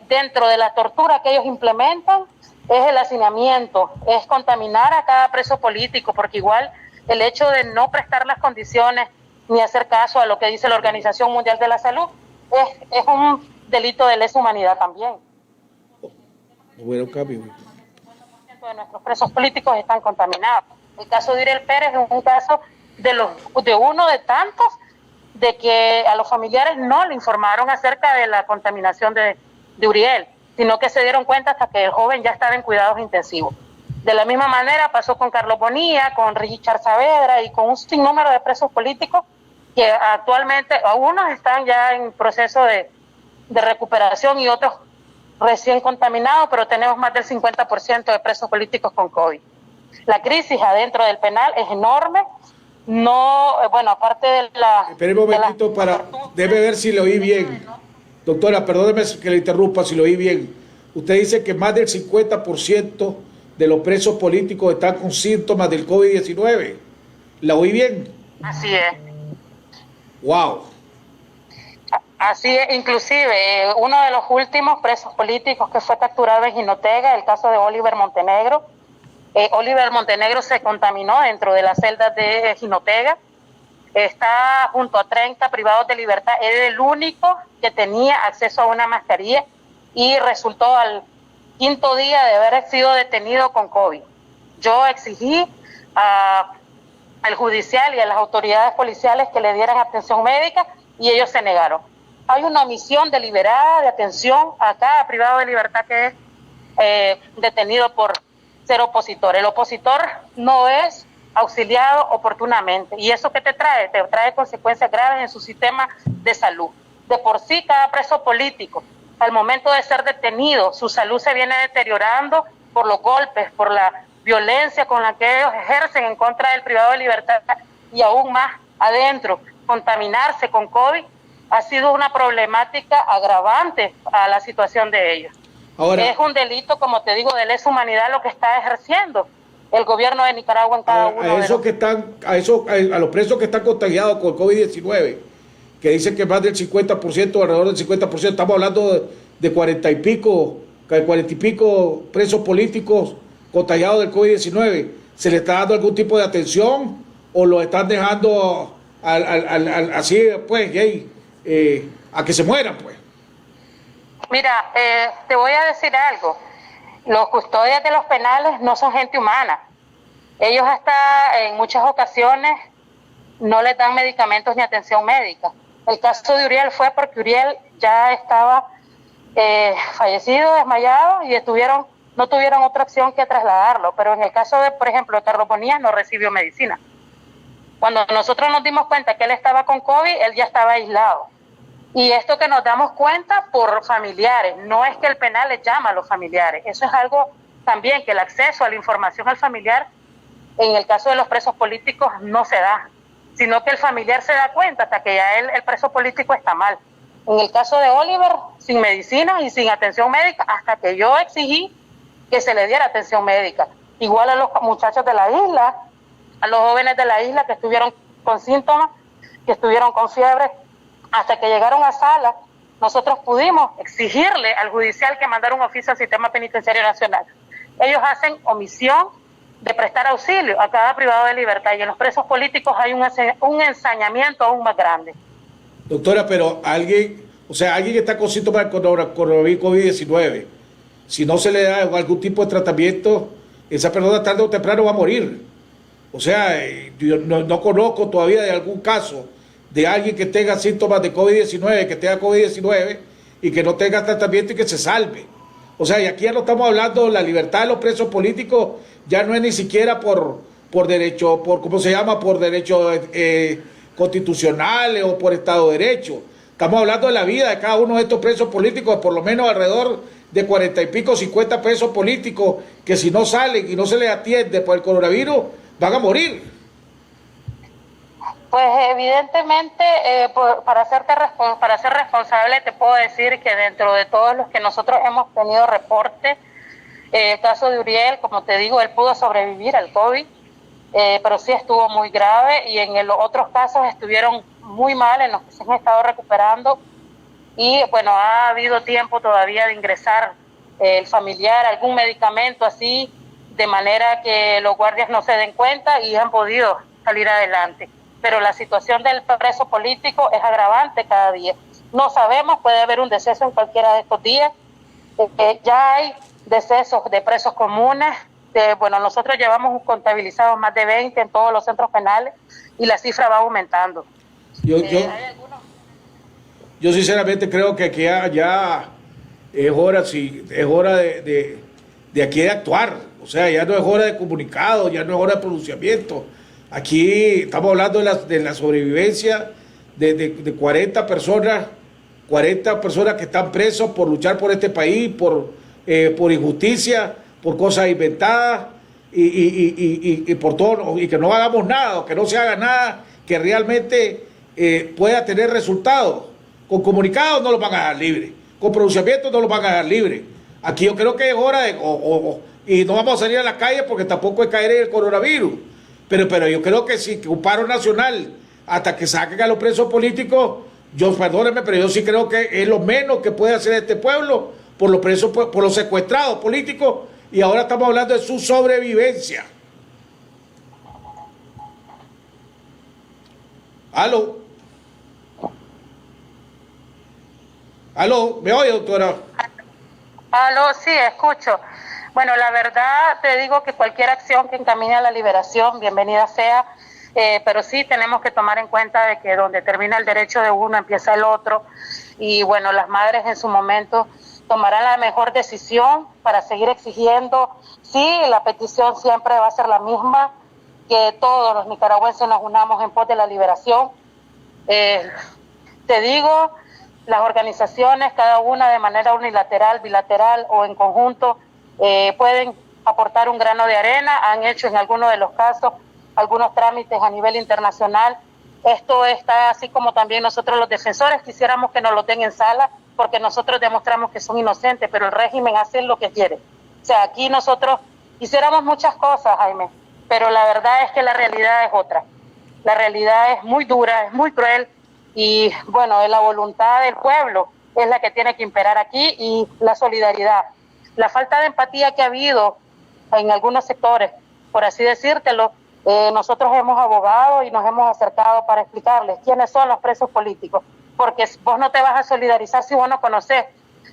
Dentro de la tortura que ellos implementan es el hacinamiento, es contaminar a cada preso político, porque igual el hecho de no prestar las condiciones ni hacer caso a lo que dice la Organización Mundial de la Salud es un delito de lesa humanidad también. Bueno, cambio. De nuestros presos políticos están contaminados. El caso de Uriel Pérez es un caso de uno de tantos de que a los familiares no le informaron acerca de la contaminación de Uriel, sino que se dieron cuenta hasta que el joven ya estaba en cuidados intensivos. De la misma manera pasó con Carlos Bonilla, con Richard Saavedra y con un sinnúmero de presos políticos que actualmente algunos están ya en proceso de recuperación y otros recién contaminados, pero tenemos más del 50% de presos políticos con COVID. La crisis adentro del penal es enorme. No, bueno, aparte de la... Espera un momentito debe ver si lo oí bien. Doctora, perdóneme que le interrumpa, si lo oí bien. Usted dice que más del 50% de los presos políticos están con síntomas del COVID-19. ¿La oí bien? Así es. Wow. Así es, inclusive uno de los últimos presos políticos que fue capturado en Jinotega, el caso de Oliver Montenegro. Oliver Montenegro se contaminó dentro de las celdas de Jinotega. Está junto a 30 privados de libertad. Era el único que tenía acceso a una mascarilla y resultó al 5º día de haber sido detenido con COVID. Yo exigí al judicial y a las autoridades policiales que le dieran atención médica y ellos se negaron. Hay una omisión deliberada de atención a cada privado de libertad que es detenido por ser opositor. El opositor no es auxiliado oportunamente. ¿Y eso qué te trae? Te trae consecuencias graves en su sistema de salud. De por sí, cada preso político, al momento de ser detenido, su salud se viene deteriorando por los golpes, por la violencia con la que ellos ejercen en contra del privado de libertad y aún más adentro, contaminarse con COVID ha sido una problemática agravante a la situación de ellos. Ahora, es un delito, como te digo, de lesa humanidad lo que está ejerciendo el gobierno de Nicaragua en cada uno de los... A los presos que están contagiados con COVID-19, que dicen que más del 50%, alrededor del 50%, estamos hablando de 40 y pico presos políticos contagiados del COVID-19, ¿se les está dando algún tipo de atención o lo están dejando así, pues, a que se mueran, pues? Mira, te voy a decir algo. Los custodias de los penales no son gente humana. Ellos hasta en muchas ocasiones no les dan medicamentos ni atención médica. El caso de Uriel fue porque Uriel ya estaba fallecido, desmayado, y no tuvieron otra opción que trasladarlo. Pero en el caso de, por ejemplo, de Carlos Bonilla, no recibió medicina. Cuando nosotros nos dimos cuenta que él estaba con COVID, él ya estaba aislado. Y esto que nos damos cuenta por familiares, no es que el penal les llama a los familiares, eso es algo también que el acceso a la información al familiar, en el caso de los presos políticos, no se da, sino que el familiar se da cuenta hasta que ya el preso político está mal. En el caso de Oliver, sin medicina y sin atención médica, hasta que yo exigí que se le diera atención médica. Igual a los muchachos de la isla, a los jóvenes de la isla que estuvieron con síntomas, que estuvieron con fiebre, hasta que llegaron a sala, nosotros pudimos exigirle al judicial que mandara un oficio al Sistema Penitenciario Nacional. Ellos hacen omisión de prestar auxilio a cada privado de libertad, y en los presos políticos hay un ensañamiento aún más grande. Doctora, pero alguien que está con síntomas de COVID-19, si no se le da algún tipo de tratamiento, esa persona tarde o temprano va a morir. O sea, yo no conozco todavía de algún caso de alguien que tenga síntomas de COVID-19, que tenga COVID-19 y que no tenga tratamiento y que se salve. O sea, y aquí ya no estamos hablando, la libertad de los presos políticos ya no es ni siquiera por derecho, ¿cómo se llama? Por derechos constitucionales o por Estado de Derecho. Estamos hablando de la vida de cada uno de estos presos políticos, por lo menos alrededor de 40 y pico, 50 presos políticos que si no salen y no se les atiende por el coronavirus, van a morir. Pues evidentemente, para ser responsable, te puedo decir que dentro de todos los que nosotros hemos tenido reporte, el caso de Uriel, como te digo, él pudo sobrevivir al COVID, pero sí estuvo muy grave, y en los otros casos estuvieron muy mal, en los que se han estado recuperando, y bueno, ha habido tiempo todavía de ingresar el familiar, algún medicamento así, de manera que los guardias no se den cuenta y han podido salir adelante. Pero la situación del preso político es agravante cada día. No sabemos, puede haber un deceso en cualquiera de estos días. Ya hay decesos de presos comunes. Nosotros llevamos contabilizados más de 20 en todos los centros penales y la cifra va aumentando. Yo sinceramente creo que aquí ya es hora de aquí de actuar. O sea, ya no es hora de comunicado, ya no es hora de pronunciamiento. Aquí estamos hablando de la sobrevivencia de 40 personas que están presos por luchar por este país, por injusticia, por cosas inventadas y por todo, y que no hagamos nada, o que no se haga nada que realmente pueda tener resultados. Con comunicados no los van a dejar libres, con pronunciamientos no los van a dejar libres. Aquí yo creo que es hora y no vamos a salir a la calle porque tampoco es caer en el coronavirus. Pero yo creo que sí, que un paro nacional hasta que saquen a los presos políticos, perdónenme, pero yo sí creo que es lo menos que puede hacer este pueblo por los presos, por los secuestrados políticos, y ahora estamos hablando de su sobrevivencia. ¿Aló? ¿Me oye, doctora? Aló, sí, escucho. Bueno, la verdad te digo que cualquier acción que encamine a la liberación, bienvenida sea, pero sí tenemos que tomar en cuenta de que donde termina el derecho de uno empieza el otro, y bueno, las madres en su momento tomarán la mejor decisión para seguir exigiendo. Sí, la petición siempre va a ser la misma, que todos los nicaragüenses nos unamos en pos de la liberación. Te digo, las organizaciones, cada una de manera unilateral, bilateral o en conjunto, pueden aportar un grano de arena. Han hecho en algunos de los casos algunos trámites a nivel internacional. Esto está así como también nosotros los defensores quisiéramos que nos lo den en sala, porque nosotros demostramos que son inocentes, pero el régimen hace lo que quiere. O sea, aquí nosotros quisiéramos muchas cosas, Jaime, pero la verdad es que la realidad es otra. La realidad es muy dura, es muy cruel, y bueno, la voluntad del pueblo es la que tiene que imperar aquí, y la solidaridad. La falta de empatía que ha habido en algunos sectores, por así decírtelo, nosotros hemos abogado y nos hemos acercado para explicarles quiénes son los presos políticos, porque vos no te vas a solidarizar si vos no conoces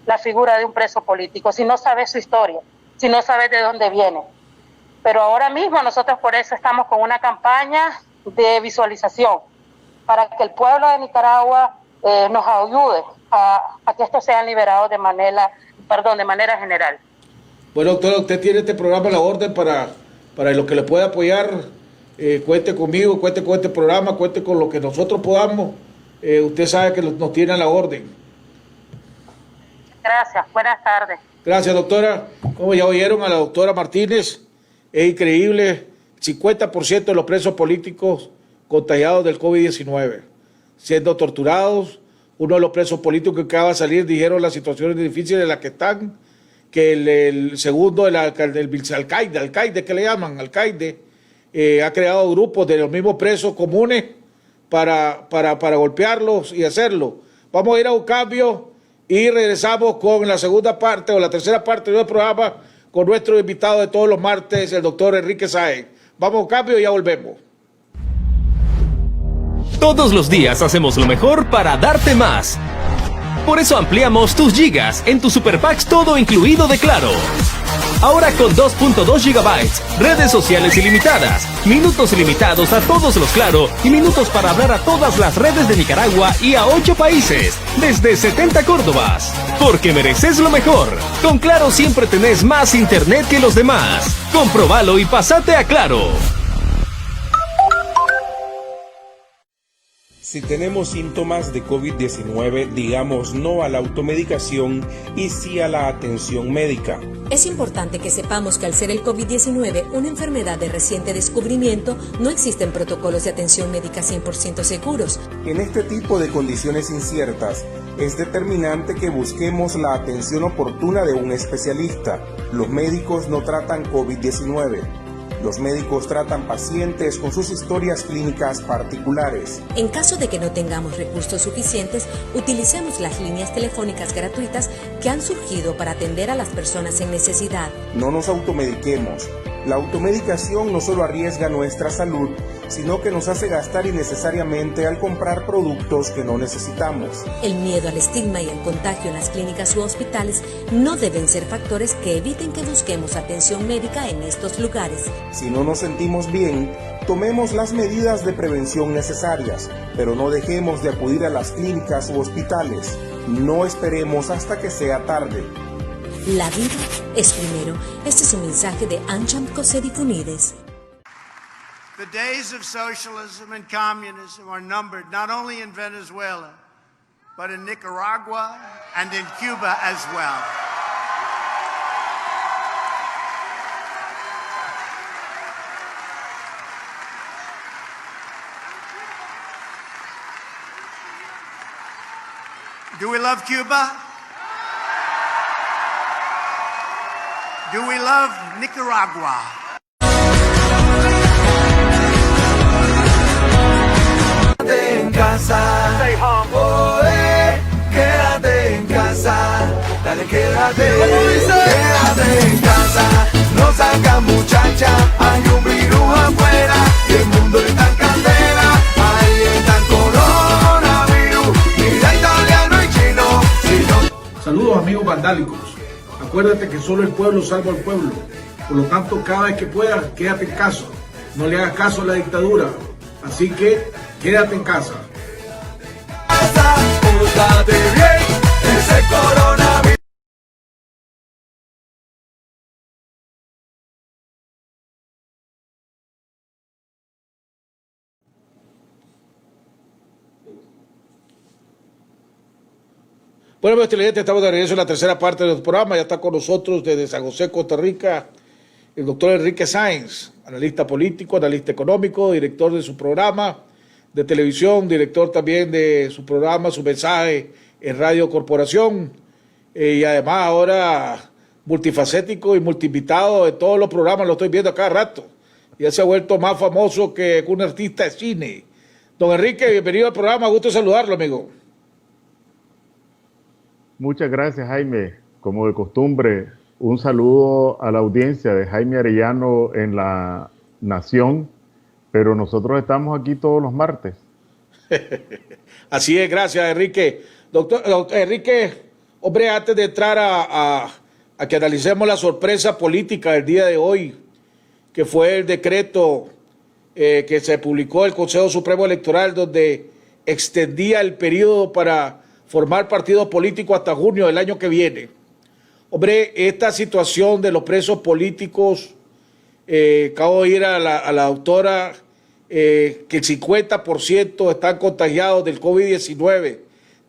la figura de un preso político, si no sabes su historia, si no sabes de dónde viene. Pero ahora mismo nosotros por eso estamos con una campaña de visualización, para que el pueblo de Nicaragua nos ayude a que estos sean liberados de manera general. Bueno, doctora, usted tiene este programa a la orden para lo que le pueda apoyar. Cuente conmigo, cuente con este programa, cuente con lo que nosotros podamos. Usted sabe que nos tiene a la orden. Gracias, buenas tardes. Gracias, doctora. Como ya oyeron a la doctora Martínez, es increíble, 50% de los presos políticos contagiados del COVID-19, siendo torturados. Uno de los presos políticos que acaba de salir dijeron las situaciones difíciles en las que están, que el segundo, el alcaide, que le llaman, alcaide, ha creado grupos de los mismos presos comunes para golpearlos y hacerlo. Vamos a ir a un cambio y regresamos con la segunda parte o la tercera parte del programa con nuestro invitado de todos los martes, el doctor Enrique Sáenz. Vamos a un cambio y ya volvemos. Todos los días hacemos lo mejor para darte más. Por eso ampliamos tus gigas en tu Super Packs todo incluido de Claro. Ahora con 2.2 gigabytes, redes sociales ilimitadas, minutos ilimitados a todos los Claro y minutos para hablar a todas las redes de Nicaragua y a 8 países, desde 70 Córdobas. Porque mereces lo mejor. Con Claro siempre tenés más internet que los demás. Comprobalo y pasate a Claro. Si tenemos síntomas de COVID-19, digamos no a la automedicación y sí a la atención médica. Es importante que sepamos que al ser el COVID-19 una enfermedad de reciente descubrimiento, no existen protocolos de atención médica 100% seguros. En este tipo de condiciones inciertas, es determinante que busquemos la atención oportuna de un especialista. Los médicos no tratan COVID-19. Los médicos tratan pacientes con sus historias clínicas particulares. En caso de que no tengamos recursos suficientes, utilicemos las líneas telefónicas gratuitas que han surgido para atender a las personas en necesidad. No nos automediquemos. La automedicación no solo arriesga nuestra salud, sino que nos hace gastar innecesariamente al comprar productos que no necesitamos. El miedo al estigma y el contagio en las clínicas u hospitales no deben ser factores que eviten que busquemos atención médica en estos lugares. Si no nos sentimos bien, tomemos las medidas de prevención necesarias, pero no dejemos de acudir a las clínicas u hospitales. No esperemos hasta que sea tarde. La vida es primero. Este es un mensaje de Ancham Cosedifunidis. The days of socialism and communism are numbered not only in Venezuela, but in Nicaragua and in Cuba as well. Do we love Cuba? Do we love Nicaragua? Quédate en casa, quédate en casa, dale quédate en casa, no salgas muchacha, hay un virus afuera y el mundo está en candela, ahí está el coronavirus, mira italiano y chino, si no... Saludos amigos vandálicos. Acuérdate que solo el pueblo salva al pueblo. Por lo tanto, cada vez que puedas, quédate en casa. No le hagas caso a la dictadura. Así que, quédate en casa. Pórtate bien, ese coronavirus. Bueno, amigos televidentes, estamos de regreso en la tercera parte del programa. Ya está con nosotros desde San José, Costa Rica, el doctor Enrique Sáenz, analista político, analista económico, director de su programa de televisión, director también de su programa, su mensaje en Radio Corporación, y además ahora multifacético y multiinvitado de todos los programas, lo estoy viendo a cada rato. Ya se ha vuelto más famoso que un artista de cine. Don Enrique, bienvenido al programa, gusto saludarlo, amigo. Muchas gracias, Jaime. Como de costumbre, un saludo a la audiencia de Jaime Arellano en La Nación, pero nosotros estamos aquí todos los martes. Así es, gracias, Enrique. Doctor Enrique, hombre, antes de entrar a que analicemos la sorpresa política del día de hoy, que fue el decreto que se publicó el Consejo Supremo Electoral, donde extendía el periodo para formar partido político hasta junio del año que viene. Hombre, esta situación de los presos políticos, acabo de oír a la doctora que el 50% están contagiados del COVID-19,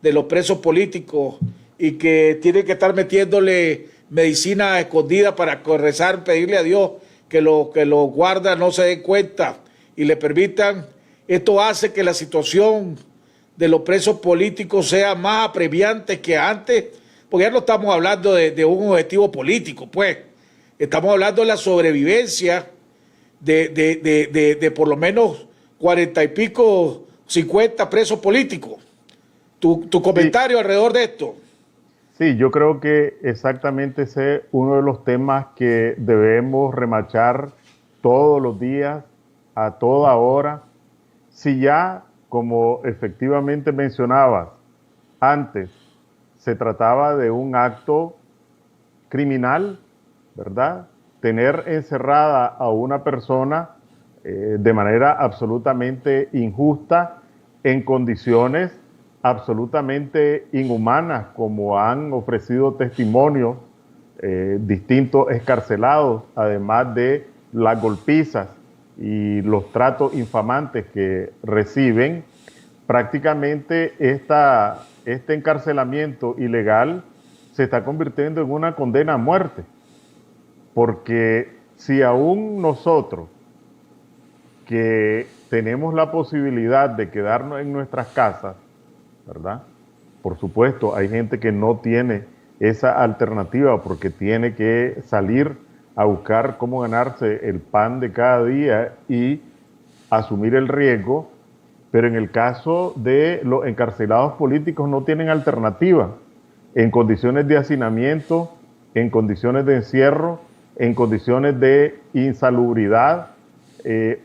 de los presos políticos, y que tienen que estar metiéndole medicina escondida para rezar, pedirle a Dios que los guardas no se den cuenta y le permitan. Esto hace que la situación de los presos políticos sea más apremiante que antes, porque ya no estamos hablando de un objetivo político, pues estamos hablando de la sobrevivencia de por lo menos 40 y pico, 50 presos políticos. Tu comentario alrededor de esto. Sí, yo creo que exactamente ese es uno de los temas que debemos remachar todos los días, a toda hora. Si ya, como efectivamente mencionabas antes, se trataba de un acto criminal, ¿verdad? Tener encerrada a una persona de manera absolutamente injusta, en condiciones absolutamente inhumanas, como han ofrecido testimonio distintos excarcelados, además de las golpizas y los tratos infamantes que reciben, prácticamente este encarcelamiento ilegal se está convirtiendo en una condena a muerte. Porque si aún nosotros, que tenemos la posibilidad de quedarnos en nuestras casas, ¿verdad? Por supuesto, hay gente que no tiene esa alternativa porque tiene que salir a buscar cómo ganarse el pan de cada día y asumir el riesgo, pero en el caso de los encarcelados políticos no tienen alternativa en condiciones de hacinamiento, en condiciones de encierro, en condiciones de insalubridad,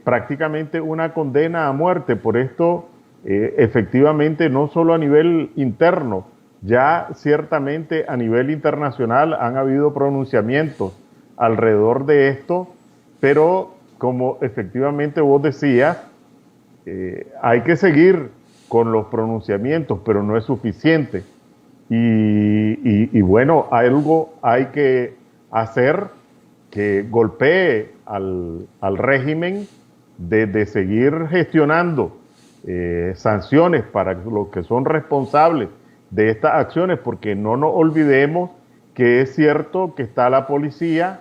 prácticamente una condena a muerte. Por esto, efectivamente, no solo a nivel interno, ya ciertamente a nivel internacional han habido pronunciamientos alrededor de esto, pero como efectivamente vos decías, hay que seguir con los pronunciamientos, pero no es suficiente. Y bueno, algo hay que hacer que golpee al régimen de seguir gestionando sanciones para los que son responsables de estas acciones, porque no nos olvidemos que es cierto que está la policía,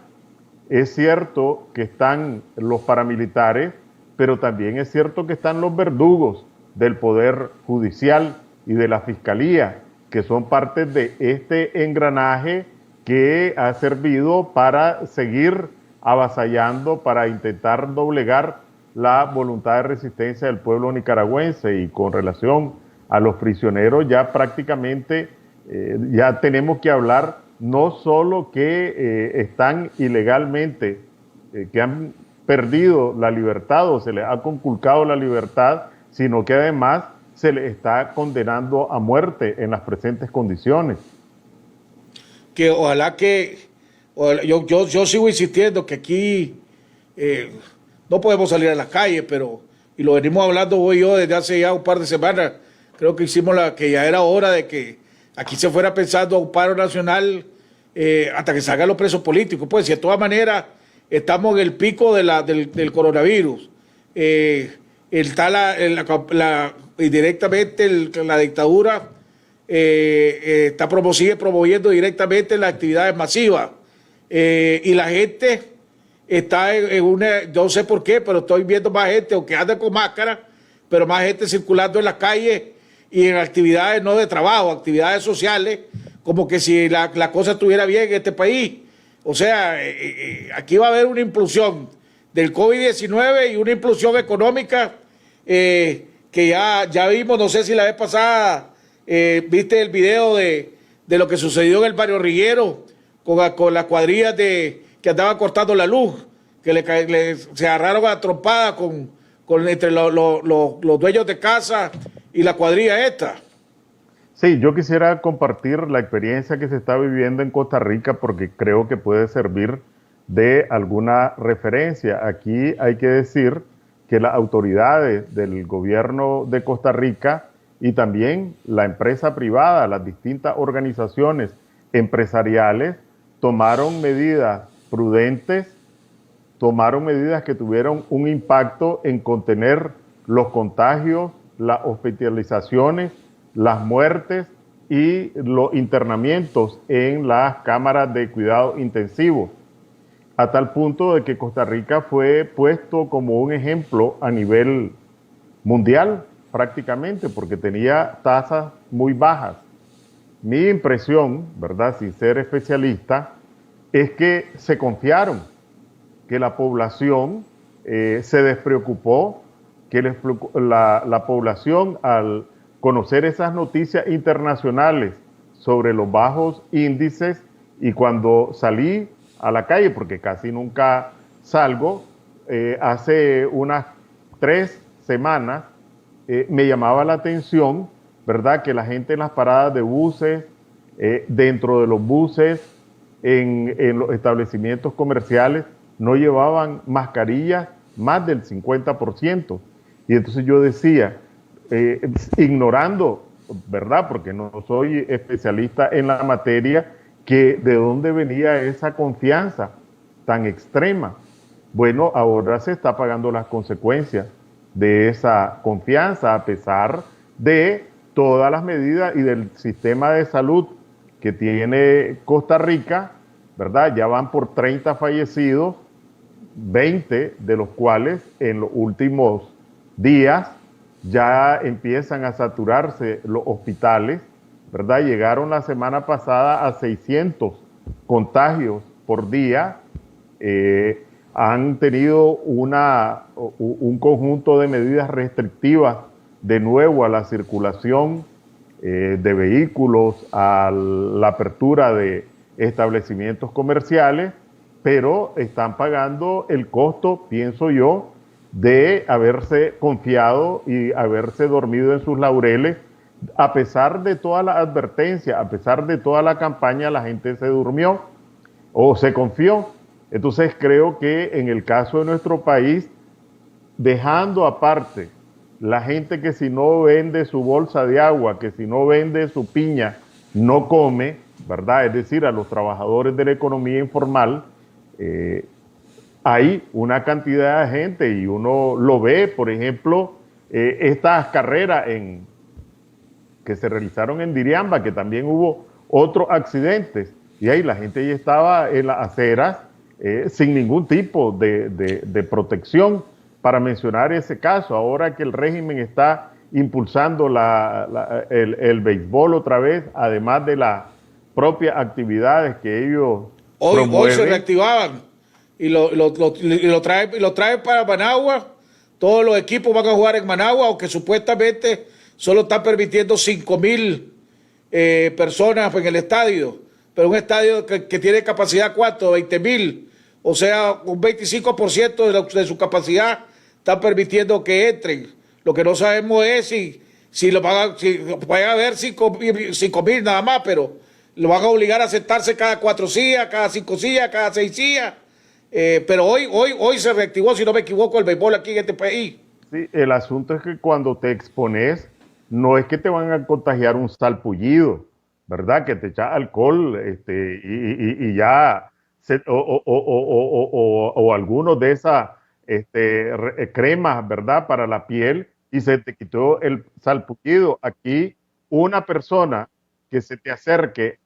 es cierto que están los paramilitares, pero también es cierto que están los verdugos del Poder Judicial y de la Fiscalía, que son parte de este engranaje que ha servido para seguir avasallando, para intentar doblegar la voluntad de resistencia del pueblo nicaragüense. Y con relación a los prisioneros, ya prácticamente ya tenemos que hablar no solo que están ilegalmente, que han perdido la libertad o se les ha conculcado la libertad, sino que además se les está condenando a muerte en las presentes condiciones. Que ojalá yo sigo insistiendo que aquí no podemos salir a la calle, pero, y lo venimos hablando vos y yo desde hace ya un par de semanas, creo que hicimos que ya era hora de que aquí se fuera pensando a un paro nacional hasta que salgan los presos políticos. Pues si de todas maneras estamos en el pico del coronavirus, está indirectamente la dictadura sigue promoviendo directamente las actividades masivas, y la gente está en una, no sé por qué, pero estoy viendo más gente, aunque anda con máscara, pero más gente circulando en las calles y en actividades no de trabajo, actividades sociales, como que si la cosa estuviera bien en este país. O sea, aquí va a haber una implosión del COVID-19 y una implosión económica que ya vimos. No sé si la vez pasada viste el video de lo que sucedió en el barrio Riguero con las cuadrillas que andaban cortando la luz, que se agarraron a trompadas entre los dueños de casa y la cuadrilla esta. Sí, yo quisiera compartir la experiencia que se está viviendo en Costa Rica porque creo que puede servir de alguna referencia. Aquí hay que decir que las autoridades del gobierno de Costa Rica y también la empresa privada, las distintas organizaciones empresariales, tomaron medidas prudentes, tomaron medidas que tuvieron un impacto en contener los contagios, las hospitalizaciones, las muertes y los internamientos en las cámaras de cuidado intensivo, a tal punto de que Costa Rica fue puesto como un ejemplo a nivel mundial prácticamente, porque tenía tasas muy bajas. Mi impresión, ¿verdad?, sin ser especialista, es que se confiaron, que la población se despreocupó, que la población al conocer esas noticias internacionales sobre los bajos índices, y cuando salí a la calle, porque casi nunca salgo, hace unas 3 semanas, me llamaba la atención, ¿verdad?, que la gente en las paradas de buses, dentro de los buses, en los establecimientos comerciales, no llevaban mascarillas más del 50%. Y entonces yo decía, ignorando, ¿verdad?, porque no soy especialista en la materia, que de dónde venía esa confianza tan extrema. Bueno, ahora se está pagando las consecuencias de esa confianza, a pesar de todas las medidas y del sistema de salud que tiene Costa Rica, ¿verdad? Ya van por 30 fallecidos, 20 de los cuales en los últimos días ya empiezan a saturarse los hospitales, ¿verdad? Llegaron la semana pasada a 600 contagios por día. Han tenido un conjunto de medidas restrictivas de nuevo a la circulación de vehículos, a la apertura de establecimientos comerciales, pero están pagando el costo, pienso yo, de haberse confiado y haberse dormido en sus laureles. A pesar de toda la advertencia, a pesar de toda la campaña, la gente se durmió o se confió. Entonces creo que en el caso de nuestro país, dejando aparte la gente que si no vende su bolsa de agua, que si no vende su piña, no come, ¿verdad? Es decir, a los trabajadores de la economía informal, hay una cantidad de gente y uno lo ve, por ejemplo, estas carreras que se realizaron en Diriamba, que también hubo otros accidentes, y ahí la gente ya estaba en las aceras sin ningún tipo de protección. Para mencionar ese caso, ahora que el régimen está impulsando el béisbol otra vez, además de las propias actividades que ellos promueven. Hoy se reactivaban y lo traen para Managua. Todos los equipos van a jugar en Managua, aunque supuestamente solo están permitiendo 5,000 personas en el estadio, pero un estadio que tiene capacidad, ¿cuánto? 20,000, o sea, un 25% de su capacidad están permitiendo que entren. Lo que no sabemos es si van a haber 5,000 nada más, pero lo van a obligar a sentarse cada 4 sillas, cada 5 sillas, cada 6 sillas. Pero hoy se reactivó, si no me equivoco, el béisbol aquí en este país. Sí, el asunto es que cuando te expones, no es que te van a contagiar un salpullido, ¿verdad? Que te echas alcohol y ya, o algunos de esas cremas, ¿verdad? Para la piel, y se te quitó el salpullido. Aquí, una persona que se te acerque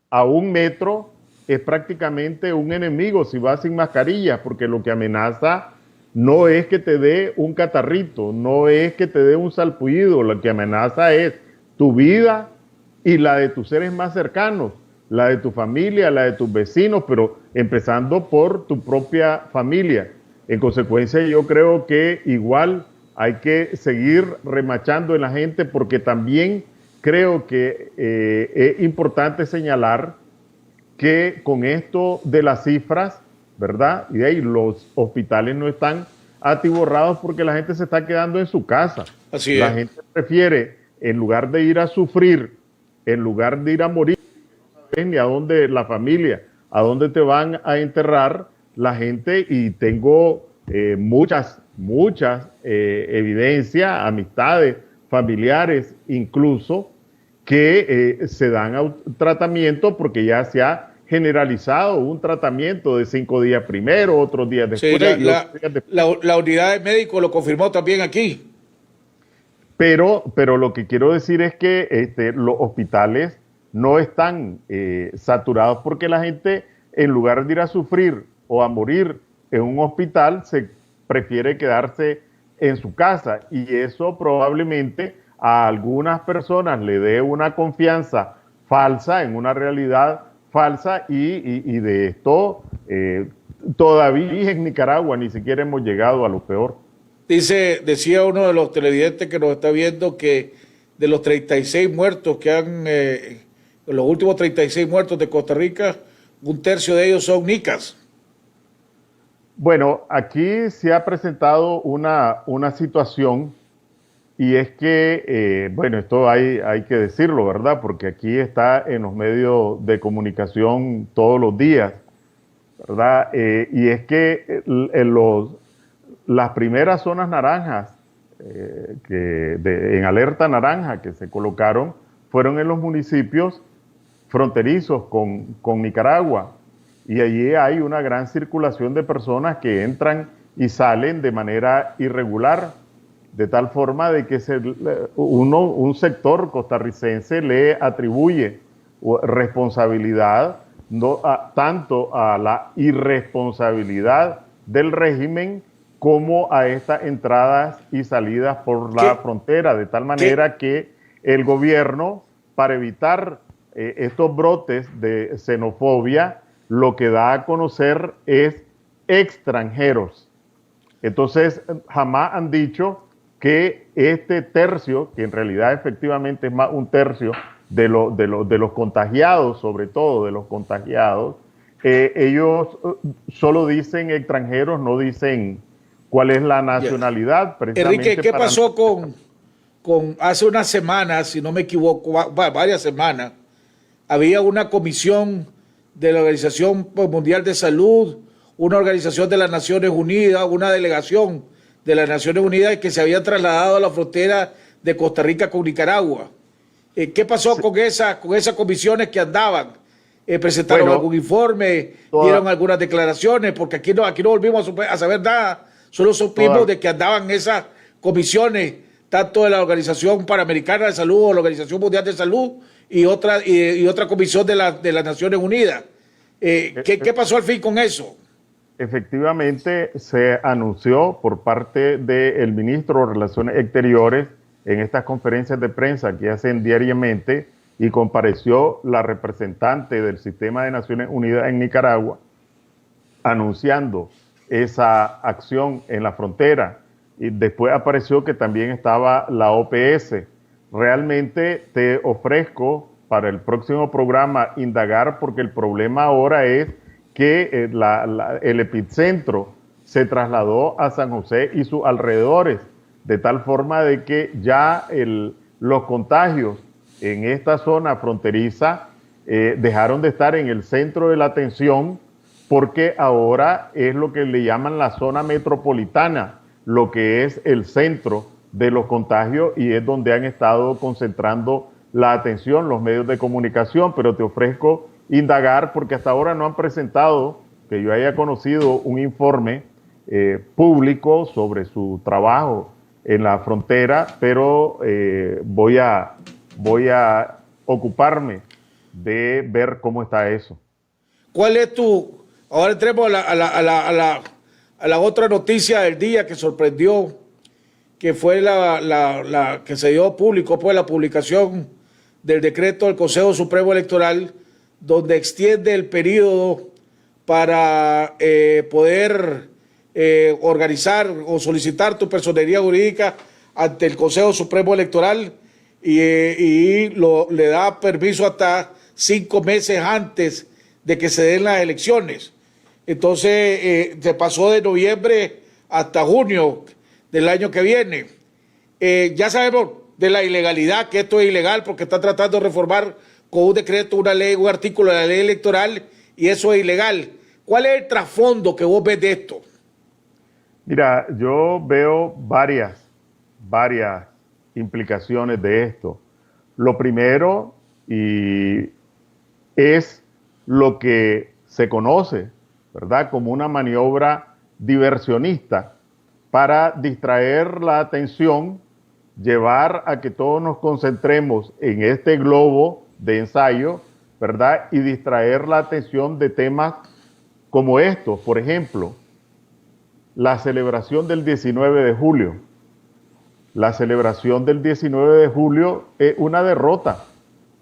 a 1 metro es prácticamente un enemigo si vas sin mascarilla, porque lo que amenaza no es que te dé un catarrito, no es que te dé un salpullido, lo que amenaza es tu vida y la de tus seres más cercanos, la de tu familia, la de tus vecinos, pero empezando por tu propia familia. En consecuencia, yo creo que igual hay que seguir remachando en la gente, porque también creo que es importante señalar que con esto de las cifras, ¿verdad? Y de ahí los hospitales no están atiborrados porque la gente se está quedando en su casa. Así es. La gente prefiere, en lugar de ir a sufrir, en lugar de ir a morir, no sabes ni a dónde la familia, a dónde te van a enterrar la gente, y tengo muchas evidencias, amistades, familiares incluso, que se dan tratamiento porque ya se ha generalizado un tratamiento de 5 días primero, otros días después. Sí, la unidad de médicos lo confirmó también aquí. Pero lo que quiero decir es que los hospitales no están saturados, porque la gente, en lugar de ir a sufrir o a morir en un hospital, se prefiere quedarse en su casa, y eso probablemente a algunas personas le dé una confianza falsa en una realidad falsa, y de esto todavía en Nicaragua ni siquiera hemos llegado a lo peor. Decía uno de los televidentes que nos está viendo que de los 36 muertos que han, los últimos 36 muertos de Costa Rica, 1/3 de ellos son nicas. Bueno, aquí se ha presentado una situación, y es que, bueno, esto hay que decirlo, ¿verdad? Porque aquí está en los medios de comunicación todos los días, ¿verdad? Y es que las primeras zonas naranjas, en alerta naranja que se colocaron, fueron en los municipios fronterizos con Nicaragua. Y allí hay una gran circulación de personas que entran y salen de manera irregular, de tal forma de que un sector costarricense le atribuye responsabilidad tanto a la irresponsabilidad del régimen como a estas entradas y salidas por la frontera, de tal manera que el gobierno, para evitar estos brotes de xenofobia, lo que da a conocer es extranjeros. Entonces, jamás han dicho que este tercio, que en realidad efectivamente es más un tercio de los contagiados, sobre todo de los contagiados, ellos solo dicen extranjeros, no dicen cuál es la nacionalidad. Enrique, ¿qué pasó con hace unas semanas, si no me equivoco, varias semanas, había una comisión de la Organización Mundial de Salud, una organización de las Naciones Unidas, una delegación de las Naciones Unidas que se había trasladado a la frontera de Costa Rica con Nicaragua? ¿Qué pasó con esas comisiones que andaban? ¿Presentaron algún informe? ¿Dieron algunas declaraciones? Porque aquí no volvimos a saber nada. Solo supimos de que andaban esas comisiones, tanto de la Organización Panamericana de Salud o la Organización Mundial de Salud y otra comisión de las Naciones Unidas. ¿Qué pasó al fin con eso? Efectivamente, se anunció por parte del ministro de Relaciones Exteriores en estas conferencias de prensa que hacen diariamente, y compareció la representante del Sistema de Naciones Unidas en Nicaragua anunciando esa acción en la frontera, y después apareció que también estaba la OPS. Realmente te ofrezco para el próximo programa indagar, porque el problema ahora es que el epicentro se trasladó a San José y sus alrededores, de tal forma de que ya los contagios en esta zona fronteriza dejaron de estar en el centro de la atención, porque ahora es lo que le llaman la zona metropolitana, lo que es el centro de los contagios, y es donde han estado concentrando la atención los medios de comunicación. Pero te ofrezco indagar, porque hasta ahora no han presentado, que yo haya conocido, un informe público sobre su trabajo en la frontera, pero voy a ocuparme de ver cómo está eso. ¿Cuál es ahora entremos a la otra noticia del día que sorprendió, que fue la que se dio público, pues la publicación del decreto del Consejo Supremo Electoral, donde extiende el periodo para poder organizar o solicitar tu personería jurídica ante el Consejo Supremo Electoral, y le da permiso hasta 5 meses antes de que se den las elecciones. Entonces se pasó de noviembre hasta junio del año que viene. Ya sabemos de la ilegalidad, que esto es ilegal porque está tratando de reformar con un decreto, una ley, un artículo de la ley electoral, y eso es ilegal. ¿Cuál es el trasfondo que vos ves de esto? Mira, yo veo varias implicaciones de esto. Lo primero, y es lo que se conoce, ¿verdad?, como una maniobra diversionista para distraer la atención, llevar a que todos nos concentremos en este globo de ensayo, ¿verdad?, y distraer la atención de temas como estos. Por ejemplo, la celebración del 19 de julio. La celebración del 19 de julio es una derrota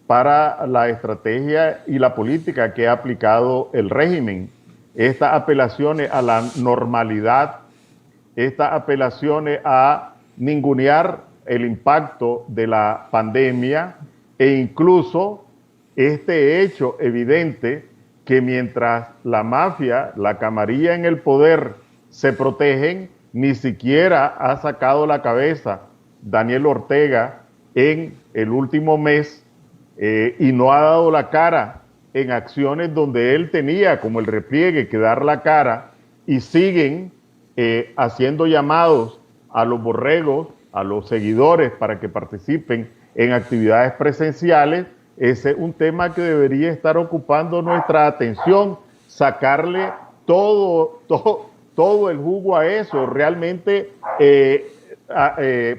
para la estrategia y la política que ha aplicado el régimen. Estas apelaciones a la normalidad, estas apelaciones a ningunear el impacto de la pandemia, e incluso este hecho evidente que mientras la mafia, la camarilla en el poder se protegen, ni siquiera ha sacado la cabeza Daniel Ortega en el último mes, y no ha dado la cara en acciones donde él tenía, como el repliegue, que dar la cara, y siguen haciendo llamados a los borregos, a los seguidores, para que participen en actividades presenciales. Ese es un tema que debería estar ocupando nuestra atención, sacarle todo el jugo a eso. Realmente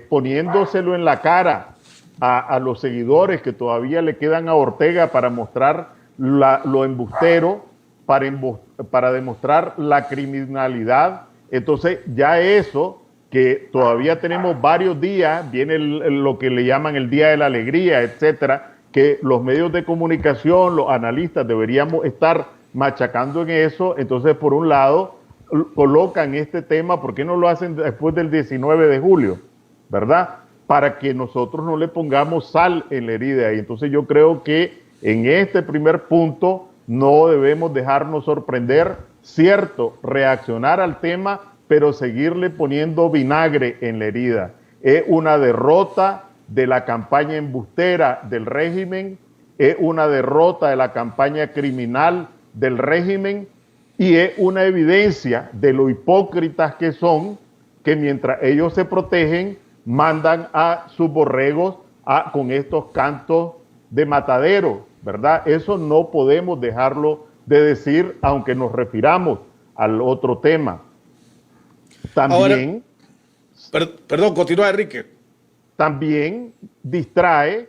poniéndoselo en la cara a los seguidores que todavía le quedan a Ortega para mostrar lo embustero, para demostrar la criminalidad. Entonces ya eso, que todavía tenemos varios días, viene lo que le llaman el Día de la Alegría, etcétera, que los medios de comunicación, los analistas deberíamos estar machacando en eso. Entonces, por un lado, colocan este tema, ¿por qué no lo hacen después del 19 de julio? ¿Verdad? Para que nosotros no le pongamos sal en la herida. Y entonces yo creo que en este primer punto no debemos dejarnos sorprender, cierto, reaccionar al tema, pero seguirle poniendo vinagre en la herida. Es una derrota de la campaña embustera del régimen, es una derrota de la campaña criminal del régimen y es una evidencia de lo hipócritas que son, que mientras ellos se protegen, mandan a sus borregos con estos cantos de matadero, ¿verdad? Eso no podemos dejarlo de decir, aunque nos refiramos al otro tema. También... Ahora, perdón, continúa, Enrique. También distrae,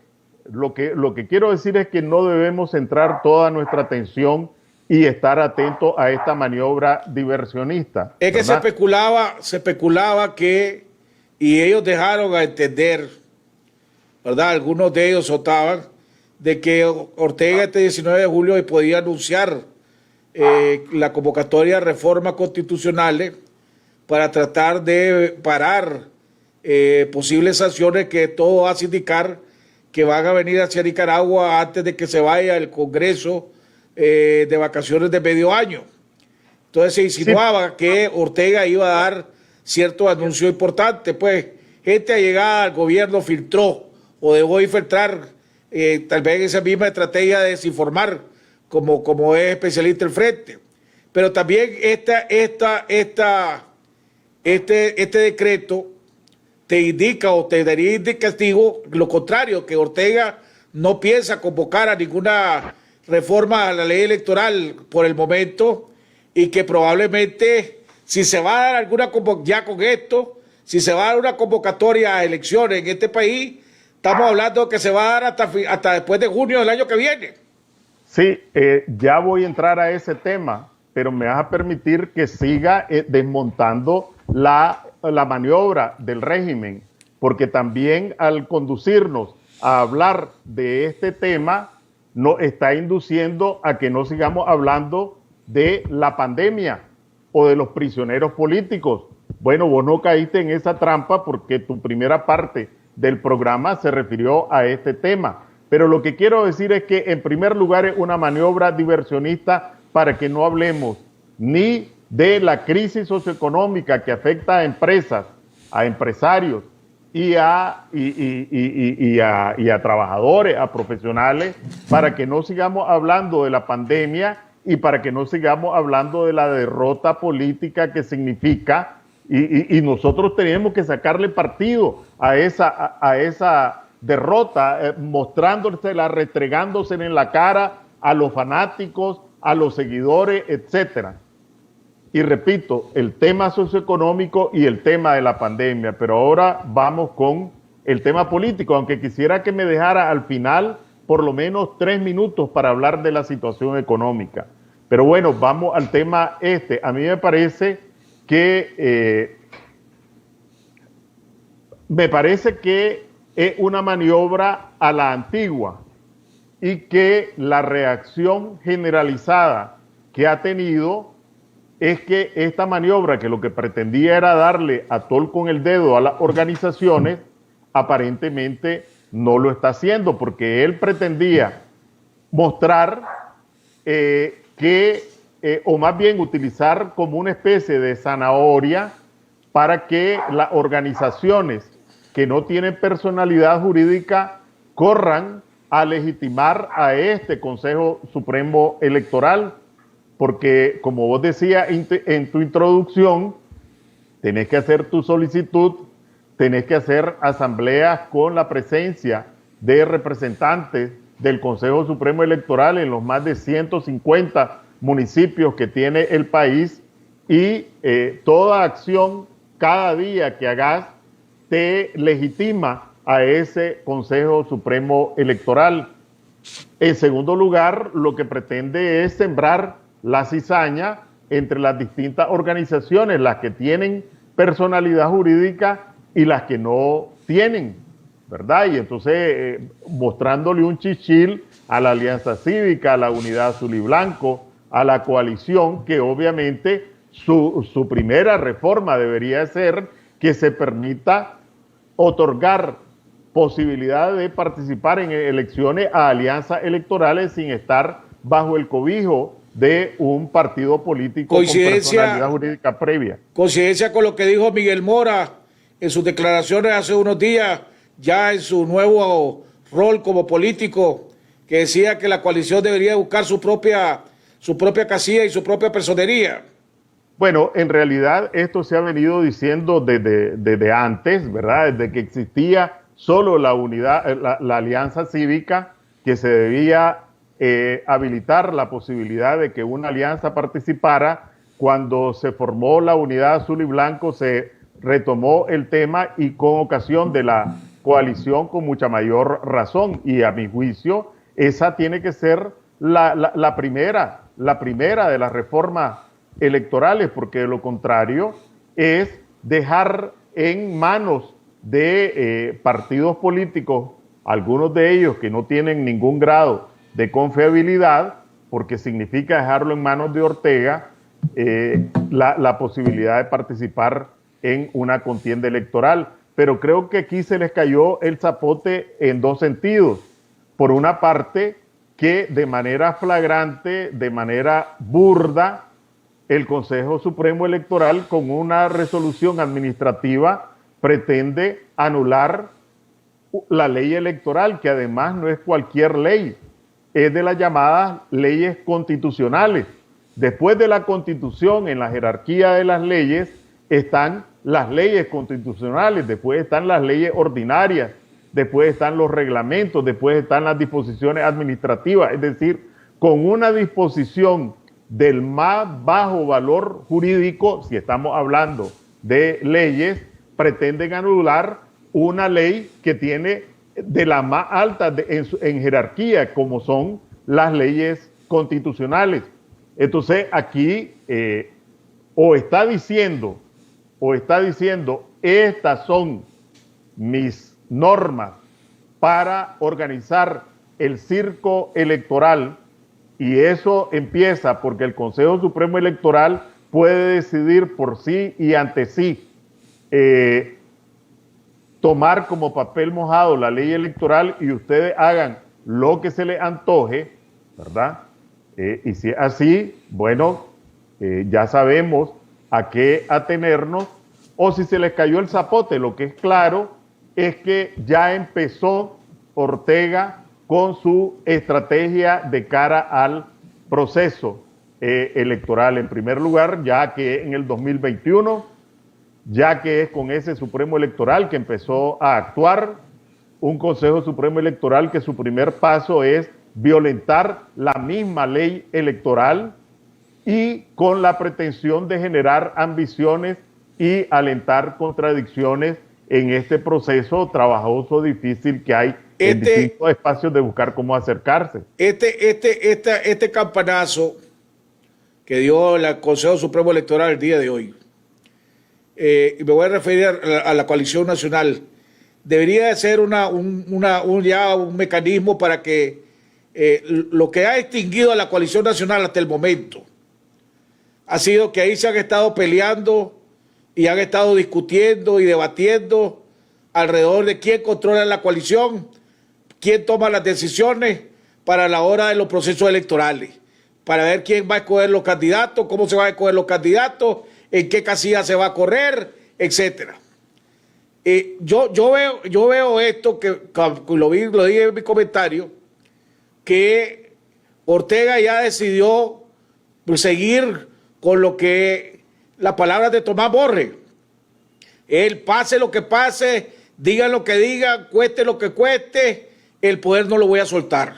lo que quiero decir es que no debemos centrar toda nuestra atención y estar atentos a esta maniobra diversionista. Es que se especulaba que, y ellos dejaron a entender, ¿verdad? Algunos de ellos soltaban, de que Ortega este 19 de julio podía anunciar la convocatoria de reformas constitucionales para tratar de parar posibles sanciones que todo hace indicar que van a venir hacia Nicaragua antes de que se vaya el Congreso de vacaciones de medio año. Entonces se insinuaba que Ortega iba a dar cierto anuncio importante, pues gente allegada al gobierno filtró o dejó infiltrar tal vez esa misma estrategia de desinformar como es especialista el Frente. Pero también este decreto te indica o te daría indicativo lo contrario, que Ortega no piensa convocar a ninguna reforma a la ley electoral por el momento y que probablemente si se va a dar alguna ya con esto, si se va a dar una convocatoria a elecciones en este país, estamos hablando de que se va a dar hasta después de junio del año que viene. Sí, ya voy a entrar a ese tema, pero me vas a permitir que siga desmontando la maniobra del régimen, porque también al conducirnos a hablar de este tema, nos está induciendo a que no sigamos hablando de la pandemia o de los prisioneros políticos. Bueno, vos no caíste en esa trampa porque tu primera parte del programa se refirió a este tema. Pero lo que quiero decir es que en primer lugar es una maniobra diversionista para que no hablemos ni de la crisis socioeconómica que afecta a empresas, a empresarios y a trabajadores, a profesionales, para que no sigamos hablando de la pandemia y para que no sigamos hablando de la derrota política que significa, y nosotros tenemos que sacarle partido a esa derrota, mostrándosela, restregándosela en la cara a los fanáticos, a los seguidores, etcétera. Y repito, el tema socioeconómico y el tema de la pandemia, pero ahora vamos con el tema político, aunque quisiera que me dejara al final por lo menos 3 minutos para hablar de la situación económica. Pero bueno, vamos al tema este. A mí me parece que es una maniobra a la antigua y que la reacción generalizada que ha tenido es que esta maniobra, que lo que pretendía era darle a tol con el dedo a las organizaciones, aparentemente no lo está haciendo, porque él pretendía mostrar o más bien utilizar como una especie de zanahoria para que las organizaciones que no tienen personalidad jurídica corran a legitimar a este Consejo Supremo Electoral, porque como vos decías en tu introducción, tenés que hacer tu solicitud, tenés que hacer asambleas con la presencia de representantes del Consejo Supremo Electoral en los más de 150 municipios que tiene el país, y toda acción cada día que hagas te legitima a ese Consejo Supremo Electoral. En segundo lugar, lo que pretende es sembrar la cizaña entre las distintas organizaciones, las que tienen personalidad jurídica y las que no tienen, ¿verdad? Y entonces mostrándole un chichil a la Alianza Cívica, a la Unidad Azul y Blanco, a la coalición, que obviamente su primera reforma debería ser que se permita otorgar posibilidad de participar en elecciones a alianzas electorales sin estar bajo el cobijo de un partido político con personalidad jurídica previa. Coincidencia con lo que dijo Miguel Mora en sus declaraciones hace unos días, ya en su nuevo rol como político, que decía que la coalición debería buscar su propia casilla y su propia personería. Bueno, en realidad esto se ha venido diciendo desde antes, ¿verdad? Desde que existía solo la unidad, la alianza cívica, que se debía habilitar la posibilidad de que una alianza participara. Cuando se formó la Unidad Azul y Blanco se retomó el tema y con ocasión de la coalición con mucha mayor razón, y a mi juicio esa tiene que ser la primera de las reformas electorales, porque de lo contrario es dejar en manos de partidos políticos, algunos de ellos que no tienen ningún grado de confiabilidad, porque significa dejarlo en manos de Ortega, la posibilidad de participar en una contienda electoral. Pero creo que aquí se les cayó el zapote en dos sentidos. Por una parte, que de manera flagrante, de manera burda, el Consejo Supremo Electoral, con una resolución administrativa, pretende anular la ley electoral, que además no es cualquier ley, es de las llamadas leyes constitucionales. Después de la Constitución, en la jerarquía de las leyes, están las leyes constitucionales, después están las leyes ordinarias, después están los reglamentos, después están las disposiciones administrativas. Es decir, con una disposición del más bajo valor jurídico, si estamos hablando de leyes, pretenden anular una ley que tiene de la más alta en jerarquía, como son las leyes constitucionales. Entonces aquí o está diciendo, estas son mis normas para organizar el circo electoral, y eso empieza porque el Consejo Supremo Electoral puede decidir por sí y ante sí tomar como papel mojado la ley electoral y ustedes hagan lo que se les antoje, ¿verdad? Y si es así, bueno, ya sabemos a qué atenernos, o si se les cayó el zapote. Lo que es claro es que ya empezó Ortega con su estrategia de cara al proceso electoral. En primer lugar, ya que en el 2021, ya que es con ese Supremo Electoral que empezó a actuar, un Consejo Supremo Electoral que su primer paso es violentar la misma ley electoral y con la pretensión de generar ambiciones y alentar contradicciones en este proceso trabajoso, difícil que hay en distintos espacios de buscar cómo acercarse. Este campanazo que dio el Consejo Supremo Electoral el día de hoy, y me voy a referir a la coalición nacional, debería de ser un mecanismo para que lo que ha extinguido a la coalición nacional hasta el momento ha sido que ahí se han estado peleando y han estado discutiendo y debatiendo alrededor de quién controla la coalición, quién toma las decisiones para la hora de los procesos electorales, para ver quién va a escoger los candidatos, cómo se van a escoger los candidatos, en qué casilla se va a correr, etcétera. Yo veo esto, que lo dije en mi comentario, que Ortega ya decidió seguir con lo que las palabras de Tomás Borges. Él, pase lo que pase, digan lo que digan, cueste lo que cueste, el poder no lo voy a soltar.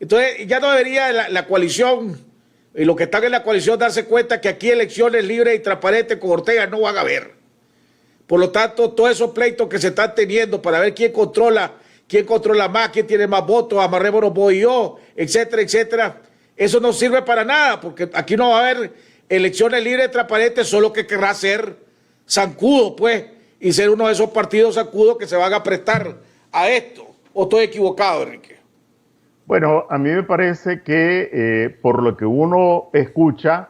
Entonces ya no debería la coalición y los que están en la coalición darse cuenta que aquí elecciones libres y transparentes con Ortega no van a haber. Por lo tanto, todos esos pleitos que se están teniendo para ver quién controla más, quién tiene más votos, amarrémonos vos y yo, etcétera, etcétera, eso no sirve para nada, porque aquí no va a haber elecciones libres y transparentes, solo que querrá ser zancudo, pues, y ser uno de esos partidos zancudos que se van a prestar a esto. ¿O estoy equivocado, Enrique? Bueno, a mí me parece que por lo que uno escucha,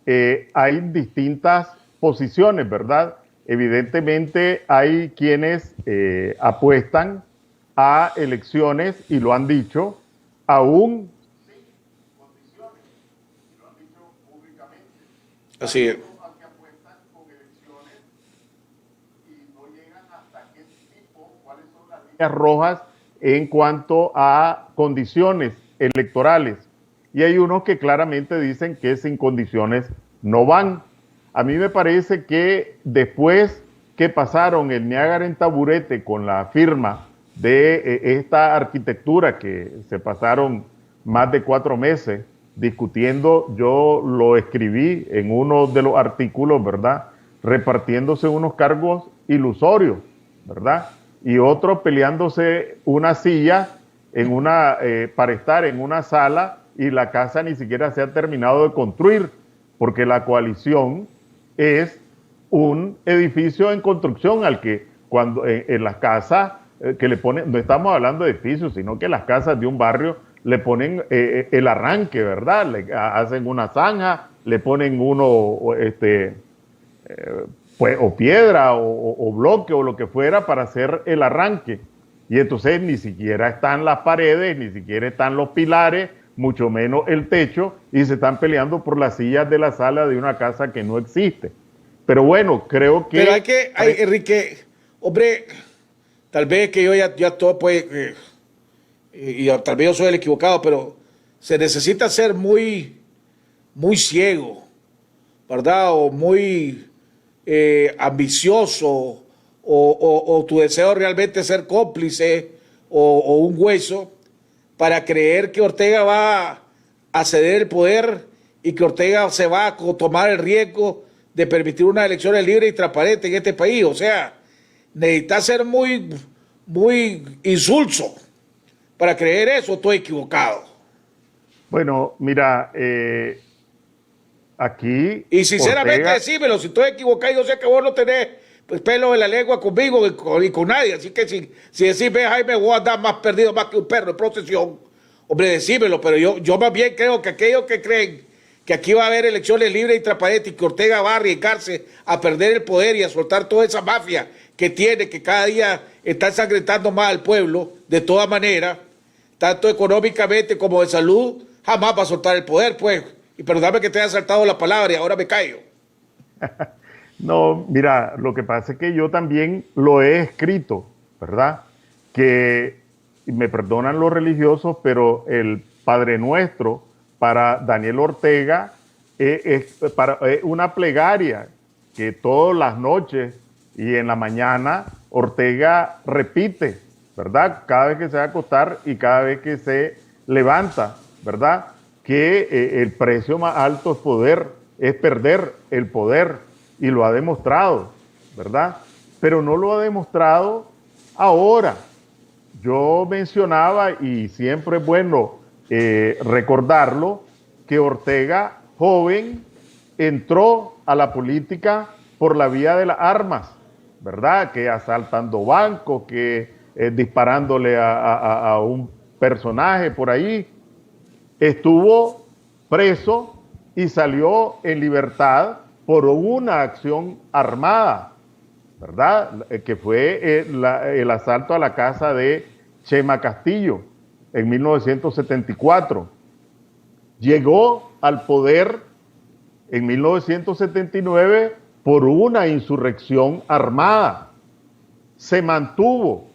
hay distintas posiciones, ¿verdad? Evidentemente hay quienes apuestan a elecciones, y lo han dicho, aún sin condiciones, y lo han dicho públicamente. Así es. Que apuestan con elecciones y no llegan hasta qué tipo, cuáles son las líneas rojas en cuanto a condiciones electorales. Y hay unos que claramente dicen que sin condiciones no van. A mí me parece que después que pasaron el Niágara en taburete con la firma de esta arquitectura, que se pasaron más de 4 meses discutiendo, yo lo escribí en uno de los artículos, ¿verdad? Repartiéndose unos cargos ilusorios, ¿verdad? Y otros peleándose una silla para estar en una sala, y la casa ni siquiera se ha terminado de construir, porque la coalición es un edificio en construcción al que cuando en las casas que le ponen, no estamos hablando de edificios, sino que las casas de un barrio le ponen el arranque, ¿verdad? Le hacen una zanja, le ponen pues, o piedra o bloque o lo que fuera para hacer el arranque. Y entonces ni siquiera están las paredes, ni siquiera están los pilares, mucho menos el techo, y se están peleando por las sillas de la sala de una casa que no existe. Pero bueno, creo que... Pero Enrique, hombre, tal vez que yo ya todo puede... y tal vez yo soy el equivocado, pero se necesita ser muy ciego, ¿verdad? O muy ambicioso, o tu deseo realmente ser cómplice o un hueso para creer que Ortega va a ceder el poder y que Ortega se va a tomar el riesgo de permitir unas elecciones libres y transparentes en este país. O sea, necesita ser muy insulso para creer eso. Estoy equivocado. Bueno, mira, aquí... Y sinceramente Ortega... decímelo, si estoy equivocado, yo sé que vos no tenés pues, pelo en la lengua conmigo y con nadie. Así que si decís, ve, Jaime, voy a andar más perdido más que un perro en procesión, hombre, decímelo. Pero yo más bien creo que aquellos que creen que aquí va a haber elecciones libres y transparentes y que Ortega va a arriesgarse a perder el poder y a soltar toda esa mafia que tiene, que cada día está ensangrentando más al pueblo, de todas maneras, tanto económicamente como de salud, jamás va a soltar el poder, pues. Y perdóname que te haya saltado la palabra y ahora me callo. No, mira, lo que pasa es que yo también lo he escrito, ¿verdad? Que, y me perdonan los religiosos, pero el Padre Nuestro para Daniel Ortega es una plegaria que todas las noches y en la mañana Ortega repite, ¿verdad? Cada vez que se va a acostar y cada vez que se levanta, ¿verdad? Que el precio más alto es perder el poder, y lo ha demostrado, ¿verdad? Pero no lo ha demostrado ahora. Yo mencionaba, y siempre es bueno recordarlo, que Ortega, joven, entró a la política por la vía de las armas, ¿verdad? Que asaltando bancos, que disparándole a un personaje por ahí. Estuvo preso y salió en libertad por una acción armada, ¿verdad? Que fue el asalto a la casa de Chema Castillo en 1974. Llegó al poder en 1979 por una insurrección armada. Se mantuvo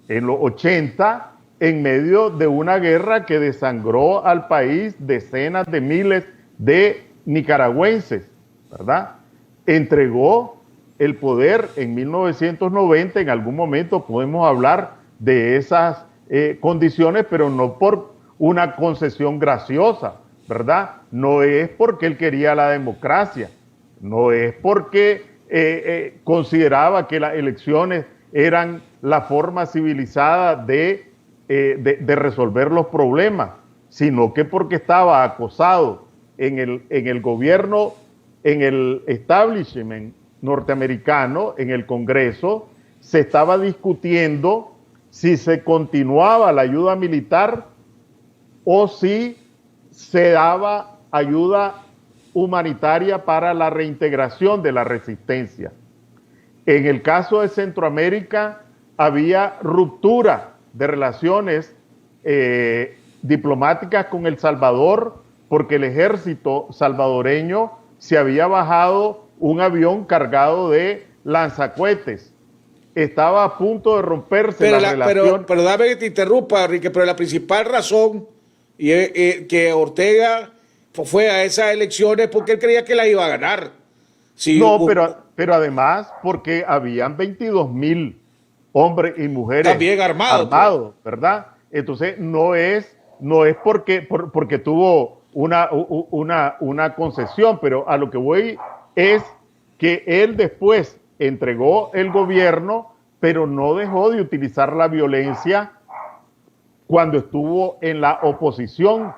en los 80 en medio de una guerra que desangró al país decenas de miles de nicaragüenses, ¿verdad? Entregó el poder en 1990, en algún momento podemos hablar de esas condiciones, pero no por una concesión graciosa, ¿verdad? No es porque él quería la democracia, no es porque consideraba que las elecciones eran la forma civilizada de resolver los problemas, sino que porque estaba acosado en el gobierno, en el establishment norteamericano, en el Congreso, se estaba discutiendo si se continuaba la ayuda militar o si se daba ayuda humanitaria para la reintegración de la resistencia. En el caso de Centroamérica había ruptura de relaciones diplomáticas con El Salvador porque el ejército salvadoreño se había bajado un avión cargado de lanzacohetes. Estaba a punto de romperse la relación. Pero dame que te interrumpa, Enrique, pero la principal razón que Ortega fue a esas elecciones porque él creía que las iba a ganar. Sí, no, pero además porque habían 22,000 hombres y mujeres también armados, ¿verdad? Entonces no es porque tuvo una concesión, pero a lo que voy es que él después entregó el gobierno, pero no dejó de utilizar la violencia cuando estuvo en la oposición.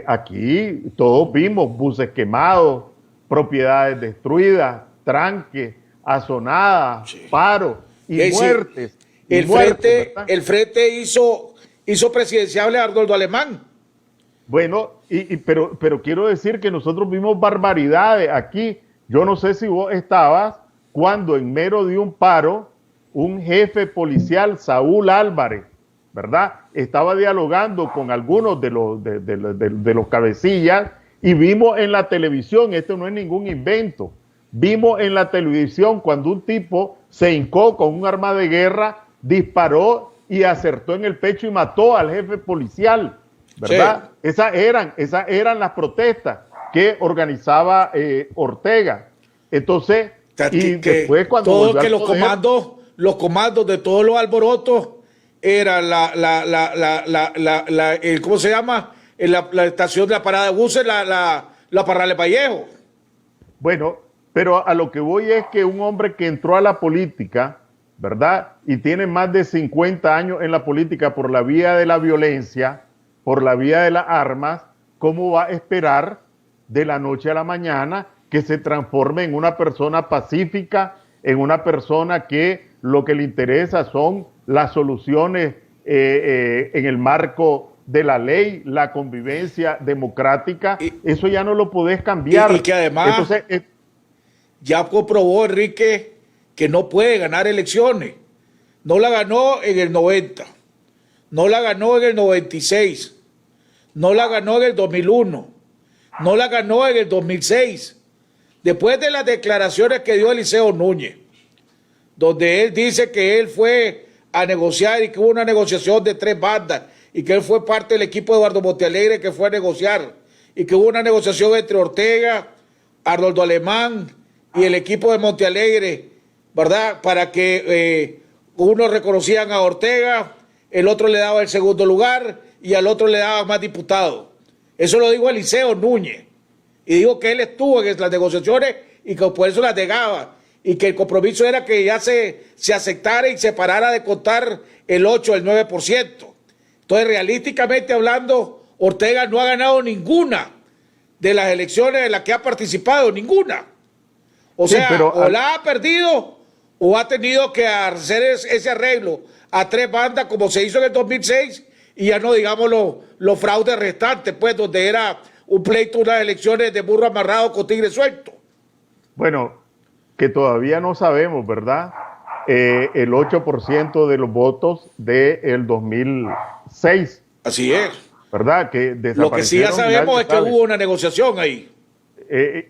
Aquí todos vimos buses quemados, propiedades destruidas, tranques, azonadas, paros y muertes. El Frente hizo presidenciable a Arnoldo Alemán. Bueno, pero quiero decir que nosotros vimos barbaridades aquí. Yo no sé si vos estabas cuando en medio de un paro, un jefe policial, Saúl Álvarez, ¿verdad?, estaba dialogando con algunos de los cabecillas y vimos en la televisión, esto no es ningún invento, vimos en la televisión cuando un tipo se hincó con un arma de guerra, disparó y acertó en el pecho y mató al jefe policial, ¿verdad? Sí. Esas eran las protestas que organizaba Ortega. Entonces, después cuando todo que los comandos de todos los alborotos era ¿cómo se llama? La estación de la parada de buses, la Parrales Vallejo. Bueno, pero a lo que voy es que un hombre que entró a la política, ¿verdad?, y tiene más de 50 años en la política por la vía de la violencia, por la vía de las armas, ¿cómo va a esperar de la noche a la mañana que se transforme en una persona pacífica, en una persona que lo que le interesa son las soluciones en el marco de la ley, la convivencia democrática? Eso ya no lo podés cambiar. Y que además ya comprobó, Enrique, que no puede ganar elecciones. No la ganó en el 90, no la ganó en el 96, no la ganó en el 2001, no la ganó en el 2006. Después de las declaraciones que dio Eliseo Núñez, donde él dice que él fue a negociar y que hubo una negociación de 3 bandas y que él fue parte del equipo de Eduardo Montealegre que fue a negociar y que hubo una negociación entre Ortega, Arnoldo Alemán y el equipo de Montealegre, ¿verdad?, para que uno reconocían a Ortega, el otro le daba el segundo lugar y al otro le daba más diputados. Eso lo dijo Eliseo Núñez y dijo que él estuvo en las negociaciones y que por eso las negaba y que el compromiso era que ya se aceptara y se parara de contar el 8 o el 9%. Entonces, realísticamente hablando, Ortega no ha ganado ninguna de las elecciones en las que ha participado, ninguna. O sea, o la ha perdido o ha tenido que hacer ese arreglo a 3 bandas como se hizo en el 2006 y ya no digamos los fraudes restantes, pues donde era un pleito, unas elecciones de burro amarrado con tigre suelto. Bueno, que todavía no sabemos, ¿verdad? El 8% de los votos del 2006. Así es. ¿Verdad? Que lo que sí ya sabemos es que hubo una negociación ahí.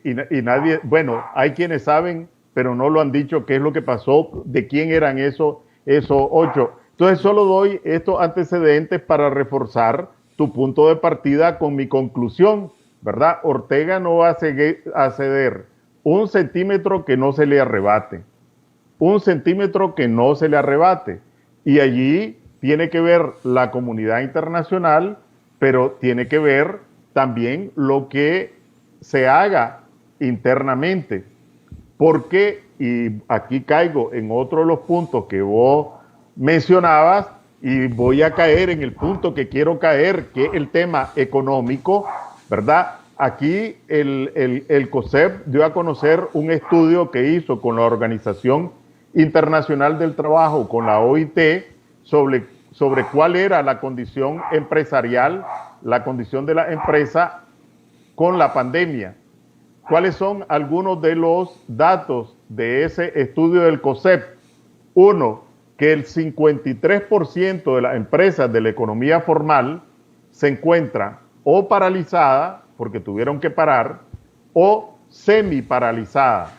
Y nadie, bueno, hay quienes saben, pero no lo han dicho qué es lo que pasó, de quién eran esos 8. Entonces solo doy estos antecedentes para reforzar tu punto de partida con mi conclusión, ¿verdad? Ortega no va a ceder 1 centímetro que no se le arrebate. 1 centímetro que no se le arrebate. Y allí tiene que ver la comunidad internacional, pero tiene que ver también lo que se haga internamente. porque, y aquí caigo en otro de los puntos que vos mencionabas, y voy a caer en el punto que quiero caer, que es el tema económico, ¿verdad? Aquí el COSEP dio a conocer un estudio que hizo con la Organización Internacional del Trabajo, con la OIT, sobre cuál era la condición empresarial, la condición de la empresa con la pandemia. ¿Cuáles son algunos de los datos de ese estudio del COSEP? Uno, que el 53% de las empresas de la economía formal se encuentra o paralizada, porque tuvieron que parar, o semi-paralizada.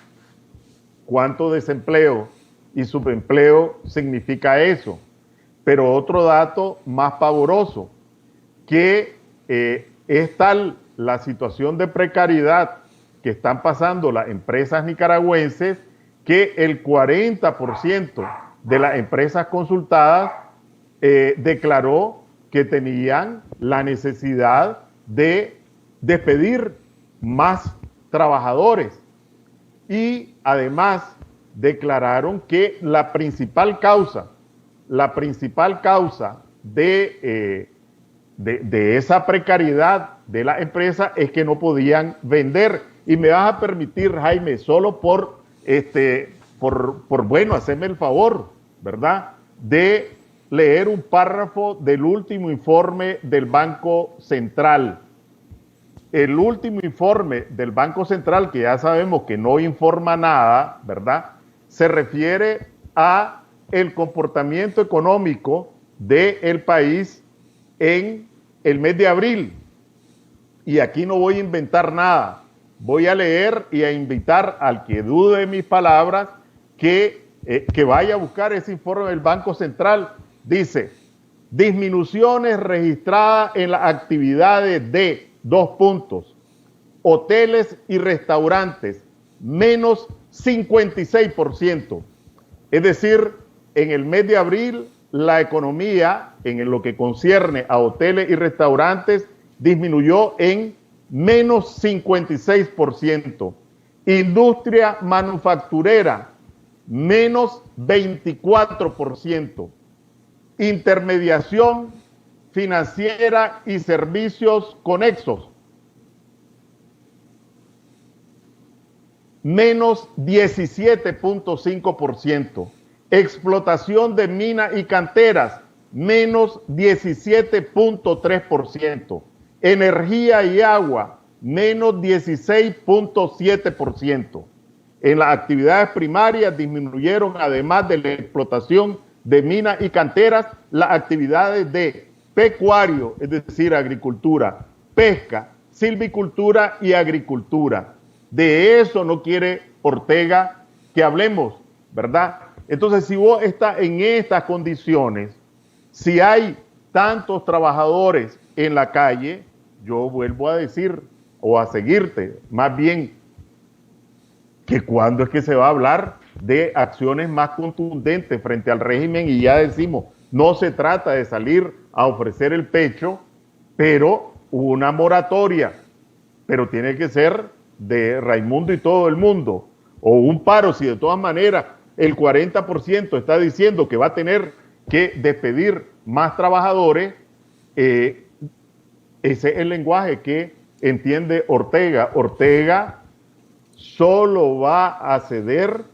¿Cuánto desempleo y subempleo significa eso? Pero otro dato más pavoroso, que es tal la situación de precariedad que están pasando las empresas nicaragüenses, que el 40% de las empresas consultadas declaró que tenían la necesidad de despedir más trabajadores, y además declararon que la principal causa de esa precariedad de la empresa es que no podían vender. Y me vas a permitir, Jaime, solo por hacerme el favor, ¿verdad?, de leer un párrafo del último informe del Banco Central. El último informe del Banco Central, que ya sabemos que no informa nada, ¿verdad?, se refiere a el comportamiento económico del país en el mes de abril. Y aquí no voy a inventar nada. Voy a leer y a invitar al que dude de mis palabras que vaya a buscar ese informe del Banco Central. Dice: disminuciones registradas en las actividades de 2 puntos. Hoteles y restaurantes, menos 56%. Es decir, en el mes de abril, la economía, en lo que concierne a hoteles y restaurantes, disminuyó en menos 56%. Industria manufacturera, menos 24%. Intermediación financiera y servicios conexos, menos 17.5%. Explotación de minas y canteras, menos 17.3%. Energía y agua, menos 16.7%. En las actividades primarias disminuyeron, además de la explotación de minas y canteras, las actividades de pecuario, es decir, agricultura, pesca, silvicultura y agricultura. De eso no quiere Ortega que hablemos, ¿verdad? Entonces, si vos estás en estas condiciones, si hay tantos trabajadores en la calle, yo vuelvo a decir, o a seguirte, más bien, que cuándo es que se va a hablar de acciones más contundentes frente al régimen, y ya decimos, no se trata de salir a ofrecer el pecho, pero una moratoria, pero tiene que ser de Raimundo y todo el mundo, o un paro, si de todas maneras el 40% está diciendo que va a tener que despedir más trabajadores. Ese es el lenguaje que entiende Ortega. Ortega solo va a ceder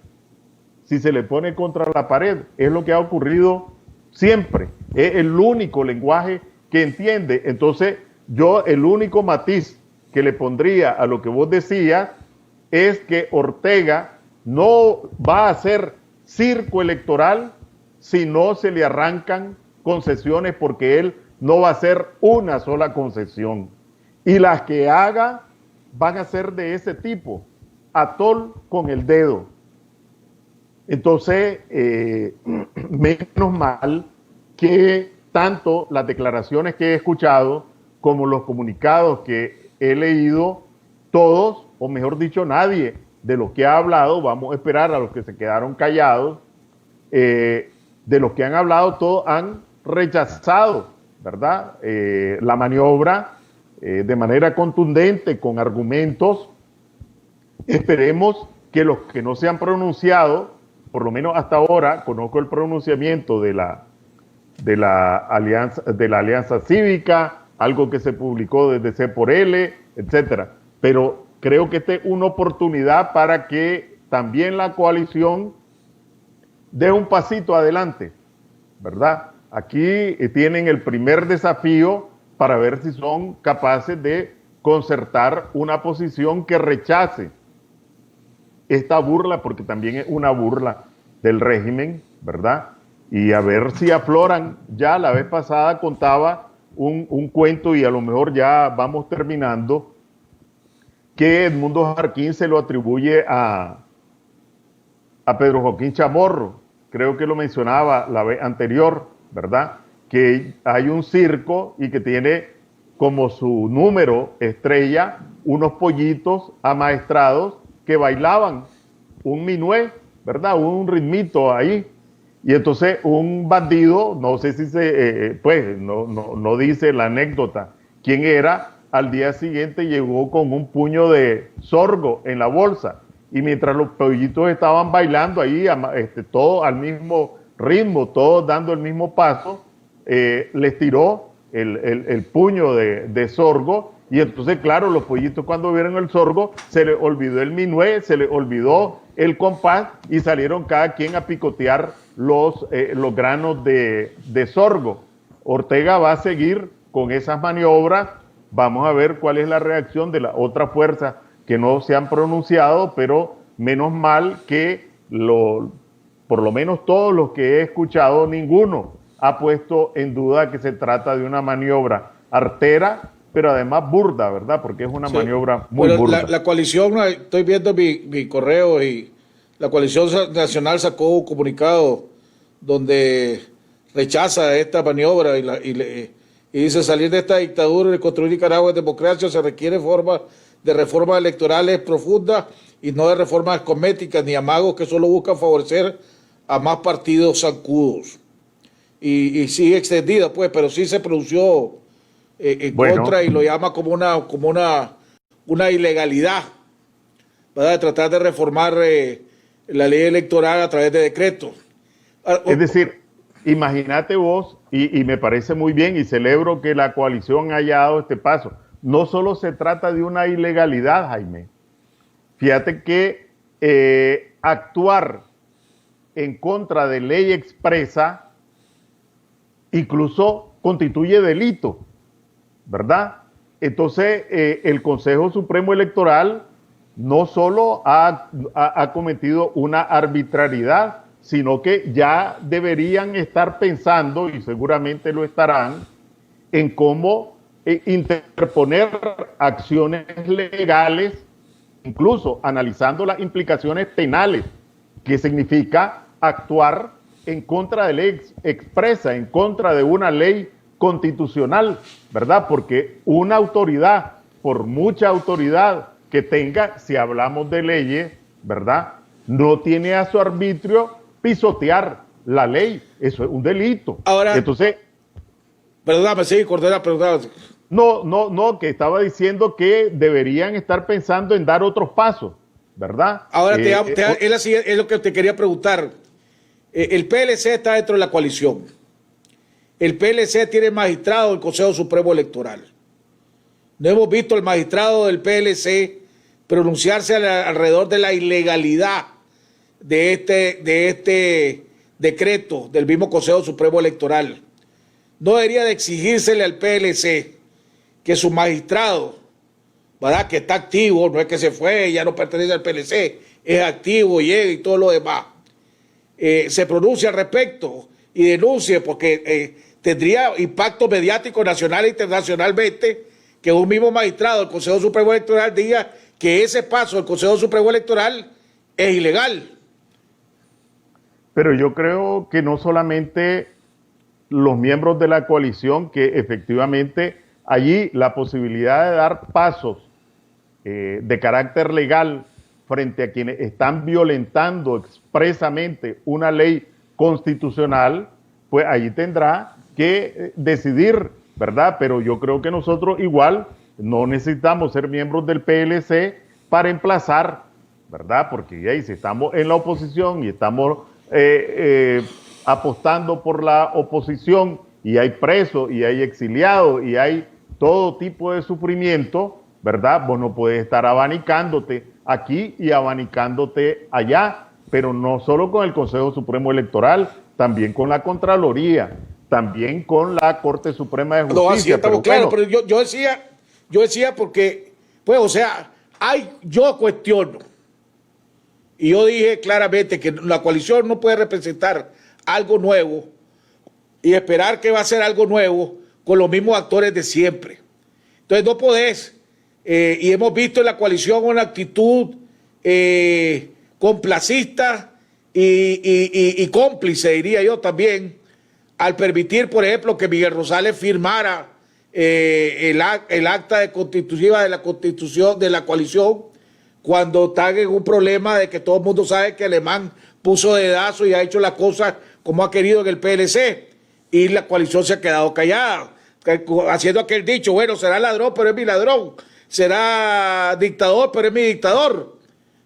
si se le pone contra la pared. Es lo que ha ocurrido siempre. Es el único lenguaje que entiende. Entonces, yo el único matiz que le pondría a lo que vos decías es que Ortega no va a hacer circo electoral si no se le arrancan concesiones, porque él no va a hacer una sola concesión. Y las que haga van a ser de ese tipo, atol con el dedo. Entonces, menos mal que tanto las declaraciones que he escuchado como los comunicados que he leído, todos, o mejor dicho, nadie de los que ha hablado, vamos a esperar a los que se quedaron callados, de los que han hablado, todos han rechazado, ¿verdad?, la maniobra de manera contundente, con argumentos. Esperemos que los que no se han pronunciado, por lo menos hasta ahora, conozco el pronunciamiento de la Alianza Cívica, algo que se publicó desde C por L, etcétera. Pero creo que esta es una oportunidad para que también la coalición dé un pasito adelante, ¿verdad? Aquí tienen el primer desafío para ver si son capaces de concertar una posición que rechace esta burla, porque también es una burla del régimen, ¿verdad? Y a ver si afloran. Ya la vez pasada contaba un cuento, y a lo mejor ya vamos terminando, que Edmundo Jarquín se lo atribuye a Pedro Joaquín Chamorro. Creo que lo mencionaba la vez anterior, ¿verdad? Que hay un circo y que tiene como su número estrella unos pollitos amaestrados que bailaban un minué, ¿verdad? Un ritmito ahí. Y entonces un bandido, no sé si no dice la anécdota quién era, al día siguiente llegó con un puño de sorgo en la bolsa. Y mientras los pollitos estaban bailando ahí, todos al mismo ritmo, todos dando el mismo paso, les tiró el puño de sorgo. Y entonces, claro, los pollitos cuando vieron el sorgo, se les olvidó el minué, se les olvidó el compás, y salieron cada quien a picotear los granos de sorgo. Ortega va a seguir con esas maniobras. Vamos a ver cuál es la reacción de la otra fuerza que no se han pronunciado, pero menos mal que por lo menos todos los que he escuchado, ninguno ha puesto en duda que se trata de una maniobra artera, pero además burda, ¿verdad? Porque es una maniobra muy burda. La coalición, estoy viendo mi correo, y la coalición nacional sacó un comunicado donde rechaza esta maniobra y dice: salir de esta dictadura y reconstruir Nicaragua en democracia se requiere de reformas electorales profundas y no de reformas cosméticas ni amagos que solo buscan favorecer a más partidos zancudos. Y sigue extendida, pues, pero sí se pronunció en contra, y lo llama como una ilegalidad, ¿verdad? De tratar de reformar la ley electoral a través de decreto. Es decir, imagínate vos, y me parece muy bien y celebro que la coalición haya dado este paso. No solo se trata de una ilegalidad, Jaime. Fíjate que actuar en contra de ley expresa incluso constituye delito, ¿verdad? Entonces, el Consejo Supremo Electoral no solo ha cometido una arbitrariedad, sino que ya deberían estar pensando, y seguramente lo estarán, en cómo interponer acciones legales, incluso analizando las implicaciones penales, que significa actuar en contra de ley expresa, en contra de una ley constitucional, ¿verdad? Porque una autoridad, por mucha autoridad que tenga, si hablamos de leyes, ¿verdad?, no tiene a su arbitrio pisotear la ley. Eso es un delito. Ahora, entonces, perdóname, sí, Cordera, perdóname. No, que estaba diciendo que deberían estar pensando en dar otros pasos, ¿verdad? Ahora es lo que te quería preguntar. El PLC está dentro de la coalición. El PLC tiene magistrado del Consejo Supremo Electoral. No hemos visto al magistrado del PLC pronunciarse alrededor de la ilegalidad de este decreto del mismo Consejo Supremo Electoral. No debería de exigírsele al PLC que su magistrado, ¿verdad?, que está activo, no es que se fue, ya no pertenece al PLC, es activo, llega y todo lo demás, se pronuncie al respecto y denuncie, porque tendría impacto mediático nacional e internacionalmente que un mismo magistrado del Consejo Supremo Electoral diga que ese paso del Consejo Supremo Electoral es ilegal. Pero yo creo que no solamente los miembros de la coalición, que efectivamente allí la posibilidad de dar pasos de carácter legal frente a quienes están violentando expresamente una ley constitucional, pues allí tendrá que decidir, ¿verdad? Pero yo creo que nosotros igual no necesitamos ser miembros del PLC para emplazar, ¿verdad? Porque ahí, si estamos en la oposición y estamos apostando por la oposición y hay presos y hay exiliados y hay todo tipo de sufrimiento, ¿verdad? Vos no puedes estar abanicándote aquí y abanicándote allá, pero no solo con el Consejo Supremo Electoral, también con la Contraloría, también con la Corte Suprema de Justicia. No, así estamos claros, bueno, pero yo decía porque, pues, o sea, yo cuestiono, y yo dije claramente que la coalición no puede representar algo nuevo y esperar que va a ser algo nuevo con los mismos actores de siempre. Entonces no podés, y hemos visto en la coalición una actitud complacista y cómplice, diría yo también, al permitir, por ejemplo, que Miguel Rosales firmara el acta constitutiva de la constitución de la coalición, cuando están en un problema de que todo el mundo sabe que Alemán puso dedazo y ha hecho las cosas como ha querido en el PLC, y la coalición se ha quedado callada, haciendo aquel dicho, bueno, será ladrón, pero es mi ladrón, será dictador, pero es mi dictador,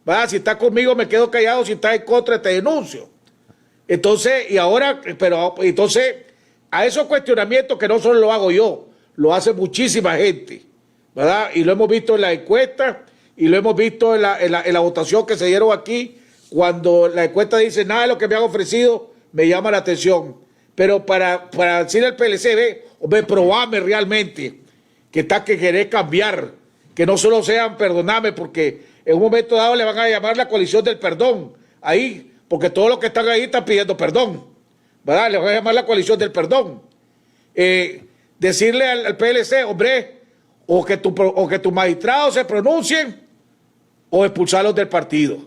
¿verdad? Si está conmigo me quedo callado, si está en contra te denuncio. Entonces, entonces, a esos cuestionamientos que no solo lo hago yo, lo hace muchísima gente, ¿verdad? Y lo hemos visto en la encuesta y lo hemos visto en la votación que se dieron aquí, cuando la encuesta dice nada de lo que me han ofrecido me llama la atención. Pero para decirle al PLC, probame realmente que querés cambiar, que no solo sean perdoname, porque en un momento dado le van a llamar la coalición del perdón, ahí, porque todos los que están ahí están pidiendo perdón, ¿verdad? Le van a llamar la coalición del perdón. Decirle al PLC, hombre, o que tus magistrados se pronuncien, o expulsarlos del partido,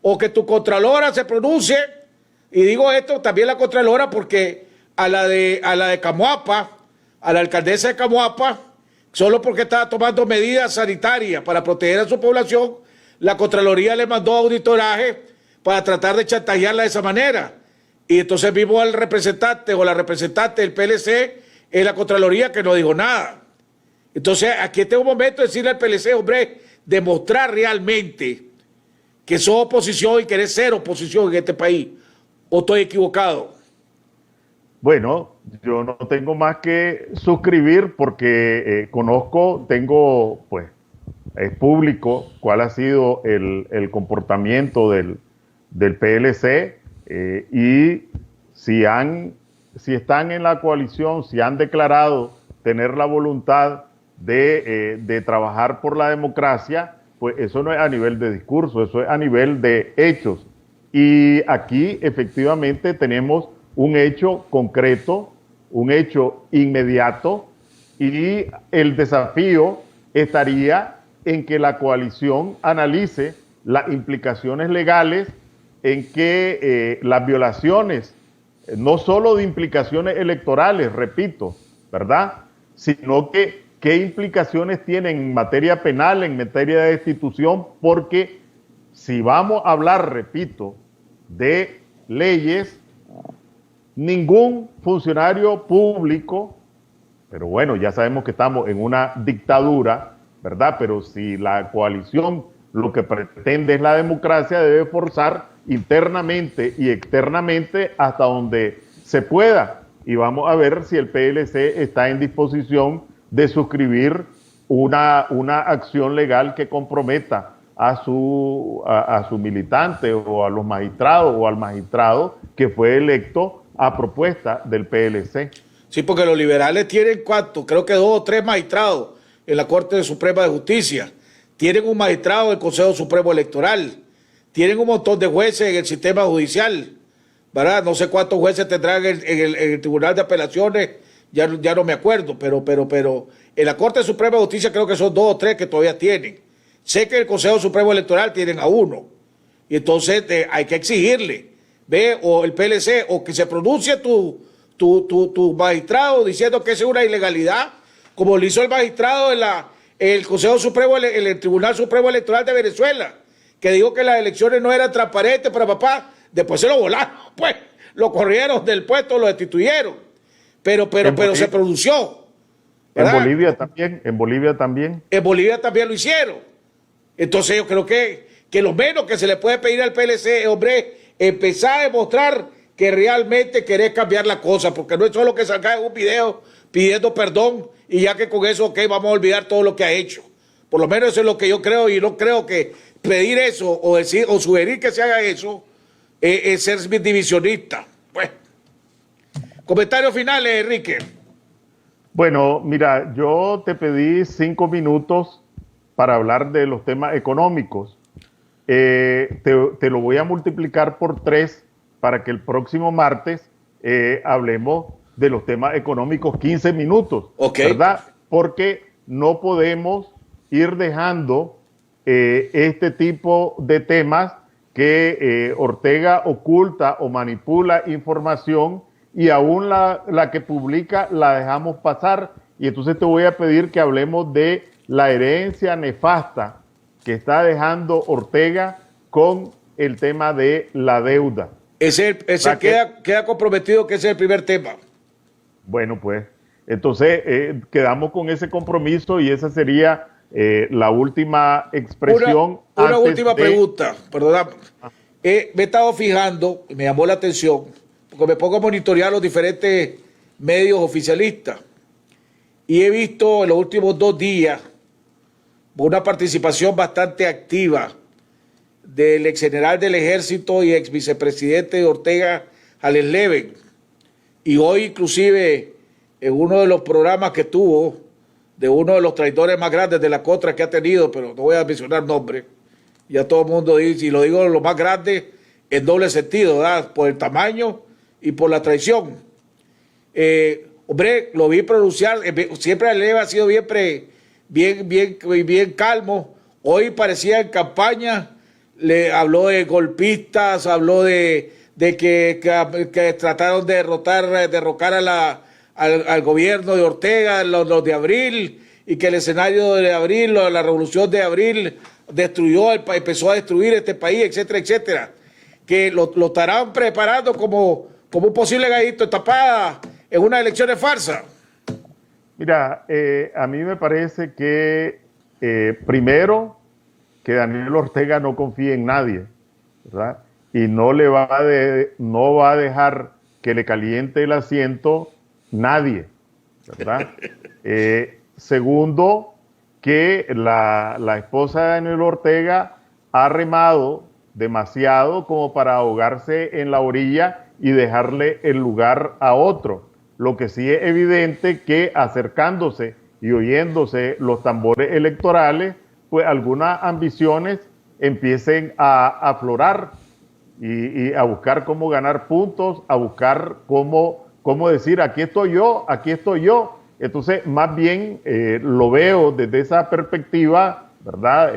o que tu contralora se pronuncie, y digo esto también la contralora porque a la de Camoapa, a la alcaldesa de Camoapa, solo porque estaba tomando medidas sanitarias para proteger a su población, la Contraloría le mandó auditoraje para tratar de chantajearla de esa manera, y entonces vimos al representante o la representante del PLC en la Contraloría que no dijo nada. Entonces aquí tengo un momento de decirle al PLC, hombre, demostrar realmente que sos oposición y querés ser oposición en este país, ¿o estoy equivocado? Bueno, yo no tengo más que suscribir porque tengo, pues, es público cuál ha sido el comportamiento del PLC y si están en la coalición, si han declarado tener la voluntad de trabajar por la democracia, pues eso no es a nivel de discurso, eso es a nivel de hechos. Y aquí efectivamente tenemos un hecho concreto, un hecho inmediato, y el desafío estaría en que la coalición analice las implicaciones legales, en que las violaciones, no solo de implicaciones electorales, repito, ¿verdad?, sino que qué implicaciones tienen en materia penal, en materia de destitución, porque si vamos a hablar, repito, de leyes, ningún funcionario público, pero bueno, ya sabemos que estamos en una dictadura, ¿verdad? Pero si la coalición lo que pretende es la democracia, debe forzar internamente y externamente hasta donde se pueda. Y vamos a ver si el PLC está en disposición de suscribir una acción legal que comprometa a su militante o a los magistrados o al magistrado que fue electo a propuesta del PLC. Sí, porque los liberales tienen ¿cuánto? Creo que 2 o 3 magistrados en la Corte Suprema de Justicia. Tienen un magistrado del Consejo Supremo Electoral. Tienen un montón de jueces en el sistema judicial, ¿verdad? No sé cuántos jueces tendrán en el Tribunal de Apelaciones, ya no me acuerdo, pero en la Corte Suprema de Justicia creo que son 2 o 3 que todavía tienen. Sé que el Consejo Supremo Electoral tienen a 1. Y entonces hay que exigirle, ¿ve? O el PLC, o que se pronuncie tu magistrado diciendo que esa es una ilegalidad, como lo hizo el magistrado en el Consejo Supremo, en el Tribunal Supremo Electoral de Venezuela, que dijo que las elecciones no eran transparentes para papá. Después se lo volaron, pues, lo corrieron del puesto, lo destituyeron, pero se pronunció, ¿verdad? En Bolivia también lo hicieron. Entonces yo creo que que lo menos que se le puede pedir al PLC es, hombre, empezar a demostrar que realmente querés cambiar la cosa, porque no es solo que salga en un video pidiendo perdón y ya que con eso, ok, vamos a olvidar todo lo que ha hecho. Por lo menos eso es lo que yo creo, y no creo que pedir eso o decir o sugerir que se haga eso es ser divisionista. Bueno, comentarios finales, Enrique. Bueno, mira, yo te pedí 5 minutos para hablar de los temas económicos. Te lo voy a multiplicar por 3 para que el próximo martes hablemos de los temas económicos 15 minutos, ¿verdad? Porque no podemos ir dejando este tipo de temas que Ortega oculta o manipula información y aún la que publica la dejamos pasar. Y entonces te voy a pedir que hablemos de la herencia nefasta que está dejando Ortega con el tema de la deuda. Ese queda comprometido que ese es el primer tema. Bueno, pues, entonces quedamos con ese compromiso y esa sería la última expresión. Una última pregunta, perdóname. Me he estado fijando, me llamó la atención, porque me pongo a monitorear los diferentes medios oficialistas y he visto en los últimos 2 días una participación bastante activa del ex general del ejército y ex vicepresidente de Ortega, Alex Leven. Y hoy inclusive en uno de los programas que tuvo, de uno de los traidores más grandes de la contra que ha tenido, pero no voy a mencionar nombre, ya todo el mundo dice, y lo digo lo más grande en doble sentido, ¿verdad? Por el tamaño y por la traición. Hombre, lo vi pronunciar, siempre Alex Leven ha sido bien calmo. Hoy parecía en campaña, le habló de golpistas, habló de que trataron de derrocar al gobierno de Ortega, los de abril, y que el escenario de abril, la revolución de abril empezó a destruir este país, etcétera, etcétera. Que lo estarán preparando como un posible gallito de tapada en unas elecciones farsas. Mira, a mí me parece que primero que Daniel Ortega no confía en nadie, ¿verdad? Y no va a dejar que le caliente el asiento nadie, ¿verdad? Segundo, que la esposa de Daniel Ortega ha remado demasiado como para ahogarse en la orilla y dejarle el lugar a otro. Lo que sí es evidente que acercándose y oyéndose los tambores electorales, pues algunas ambiciones empiecen a aflorar y a buscar cómo ganar puntos, a buscar cómo decir, aquí estoy yo, aquí estoy yo. Entonces, más bien lo veo desde esa perspectiva, ¿verdad?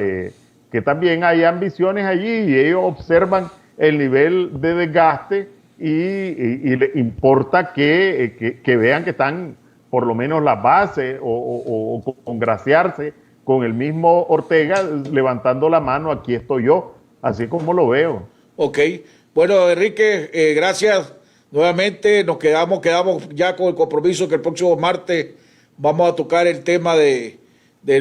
Que también hay ambiciones allí y ellos observan el nivel de desgaste y les importa que vean que están por lo menos las bases o congraciarse con el mismo Ortega levantando la mano, aquí estoy yo, así como lo veo. Ok, bueno, Enrique, gracias nuevamente, nos quedamos ya con el compromiso que el próximo martes vamos a tocar el tema del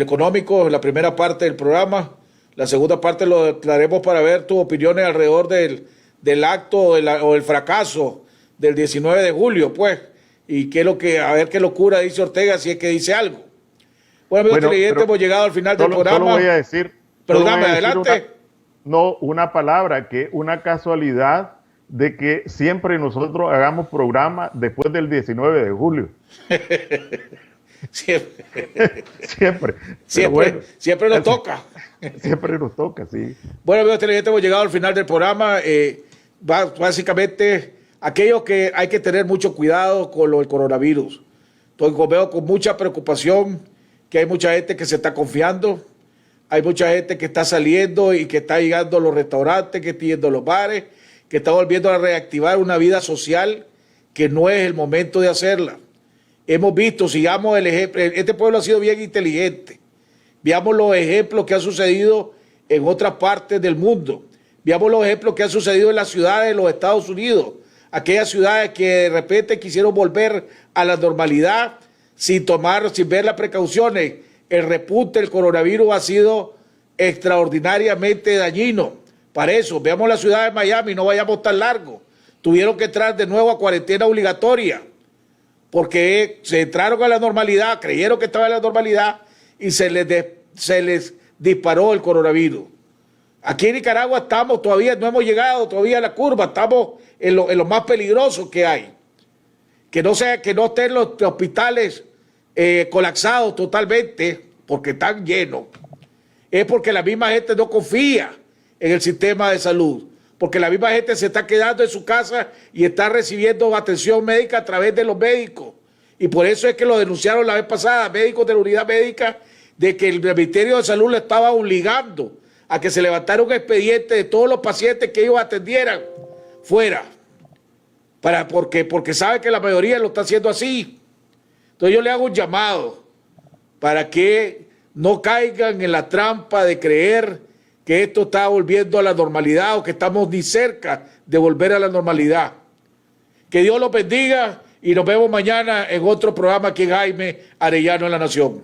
económico, la primera parte del programa, la segunda parte lo haremos para ver tus opiniones alrededor del acto o el fracaso del 19 de julio, pues, y a ver qué locura dice Ortega, si es que dice algo. Bueno, amigos televidentes, hemos llegado al final del programa. Solo voy a decir... Perdóname, adelante. Una palabra, que una casualidad de que siempre nosotros hagamos programa después del 19 de julio. Siempre nos toca. Siempre nos toca, sí. Bueno, amigos televidentes, hemos llegado al final del programa. Básicamente, aquello que hay que tener mucho cuidado con el coronavirus. Entonces, veo con mucha preocupación que hay mucha gente que se está confiando, hay mucha gente que está saliendo y que está llegando a los restaurantes, que está yendo a los bares, que está volviendo a reactivar una vida social que no es el momento de hacerla. Hemos visto, sigamos el ejemplo, este pueblo ha sido bien inteligente. Veamos los ejemplos que han sucedido en otras partes del mundo. Veamos los ejemplos que han sucedido en las ciudades de los Estados Unidos. Aquellas ciudades que de repente quisieron volver a la normalidad sin ver las precauciones. El repunte del coronavirus ha sido extraordinariamente dañino. Para eso, veamos la ciudad de Miami, no vayamos tan largo. Tuvieron que entrar de nuevo a cuarentena obligatoria porque se entraron a la normalidad, creyeron que estaba en la normalidad y se les disparó el coronavirus. Aquí en Nicaragua estamos todavía, no hemos llegado todavía a la curva, estamos en lo más peligroso que hay. Que no estén los hospitales colapsados totalmente porque están llenos. Es porque la misma gente no confía en el sistema de salud, porque la misma gente se está quedando en su casa y está recibiendo atención médica a través de los médicos. Y por eso es que lo denunciaron la vez pasada, médicos de la unidad médica, de que el Ministerio de Salud le estaba obligando a que se levantara un expediente de todos los pacientes que ellos atendieran fuera, porque sabe que la mayoría lo está haciendo así. Entonces yo le hago un llamado para que no caigan en la trampa de creer que esto está volviendo a la normalidad o que estamos ni cerca de volver a la normalidad. Que Dios los bendiga y nos vemos mañana en otro programa aquí en Jaime Arellano en La Nación.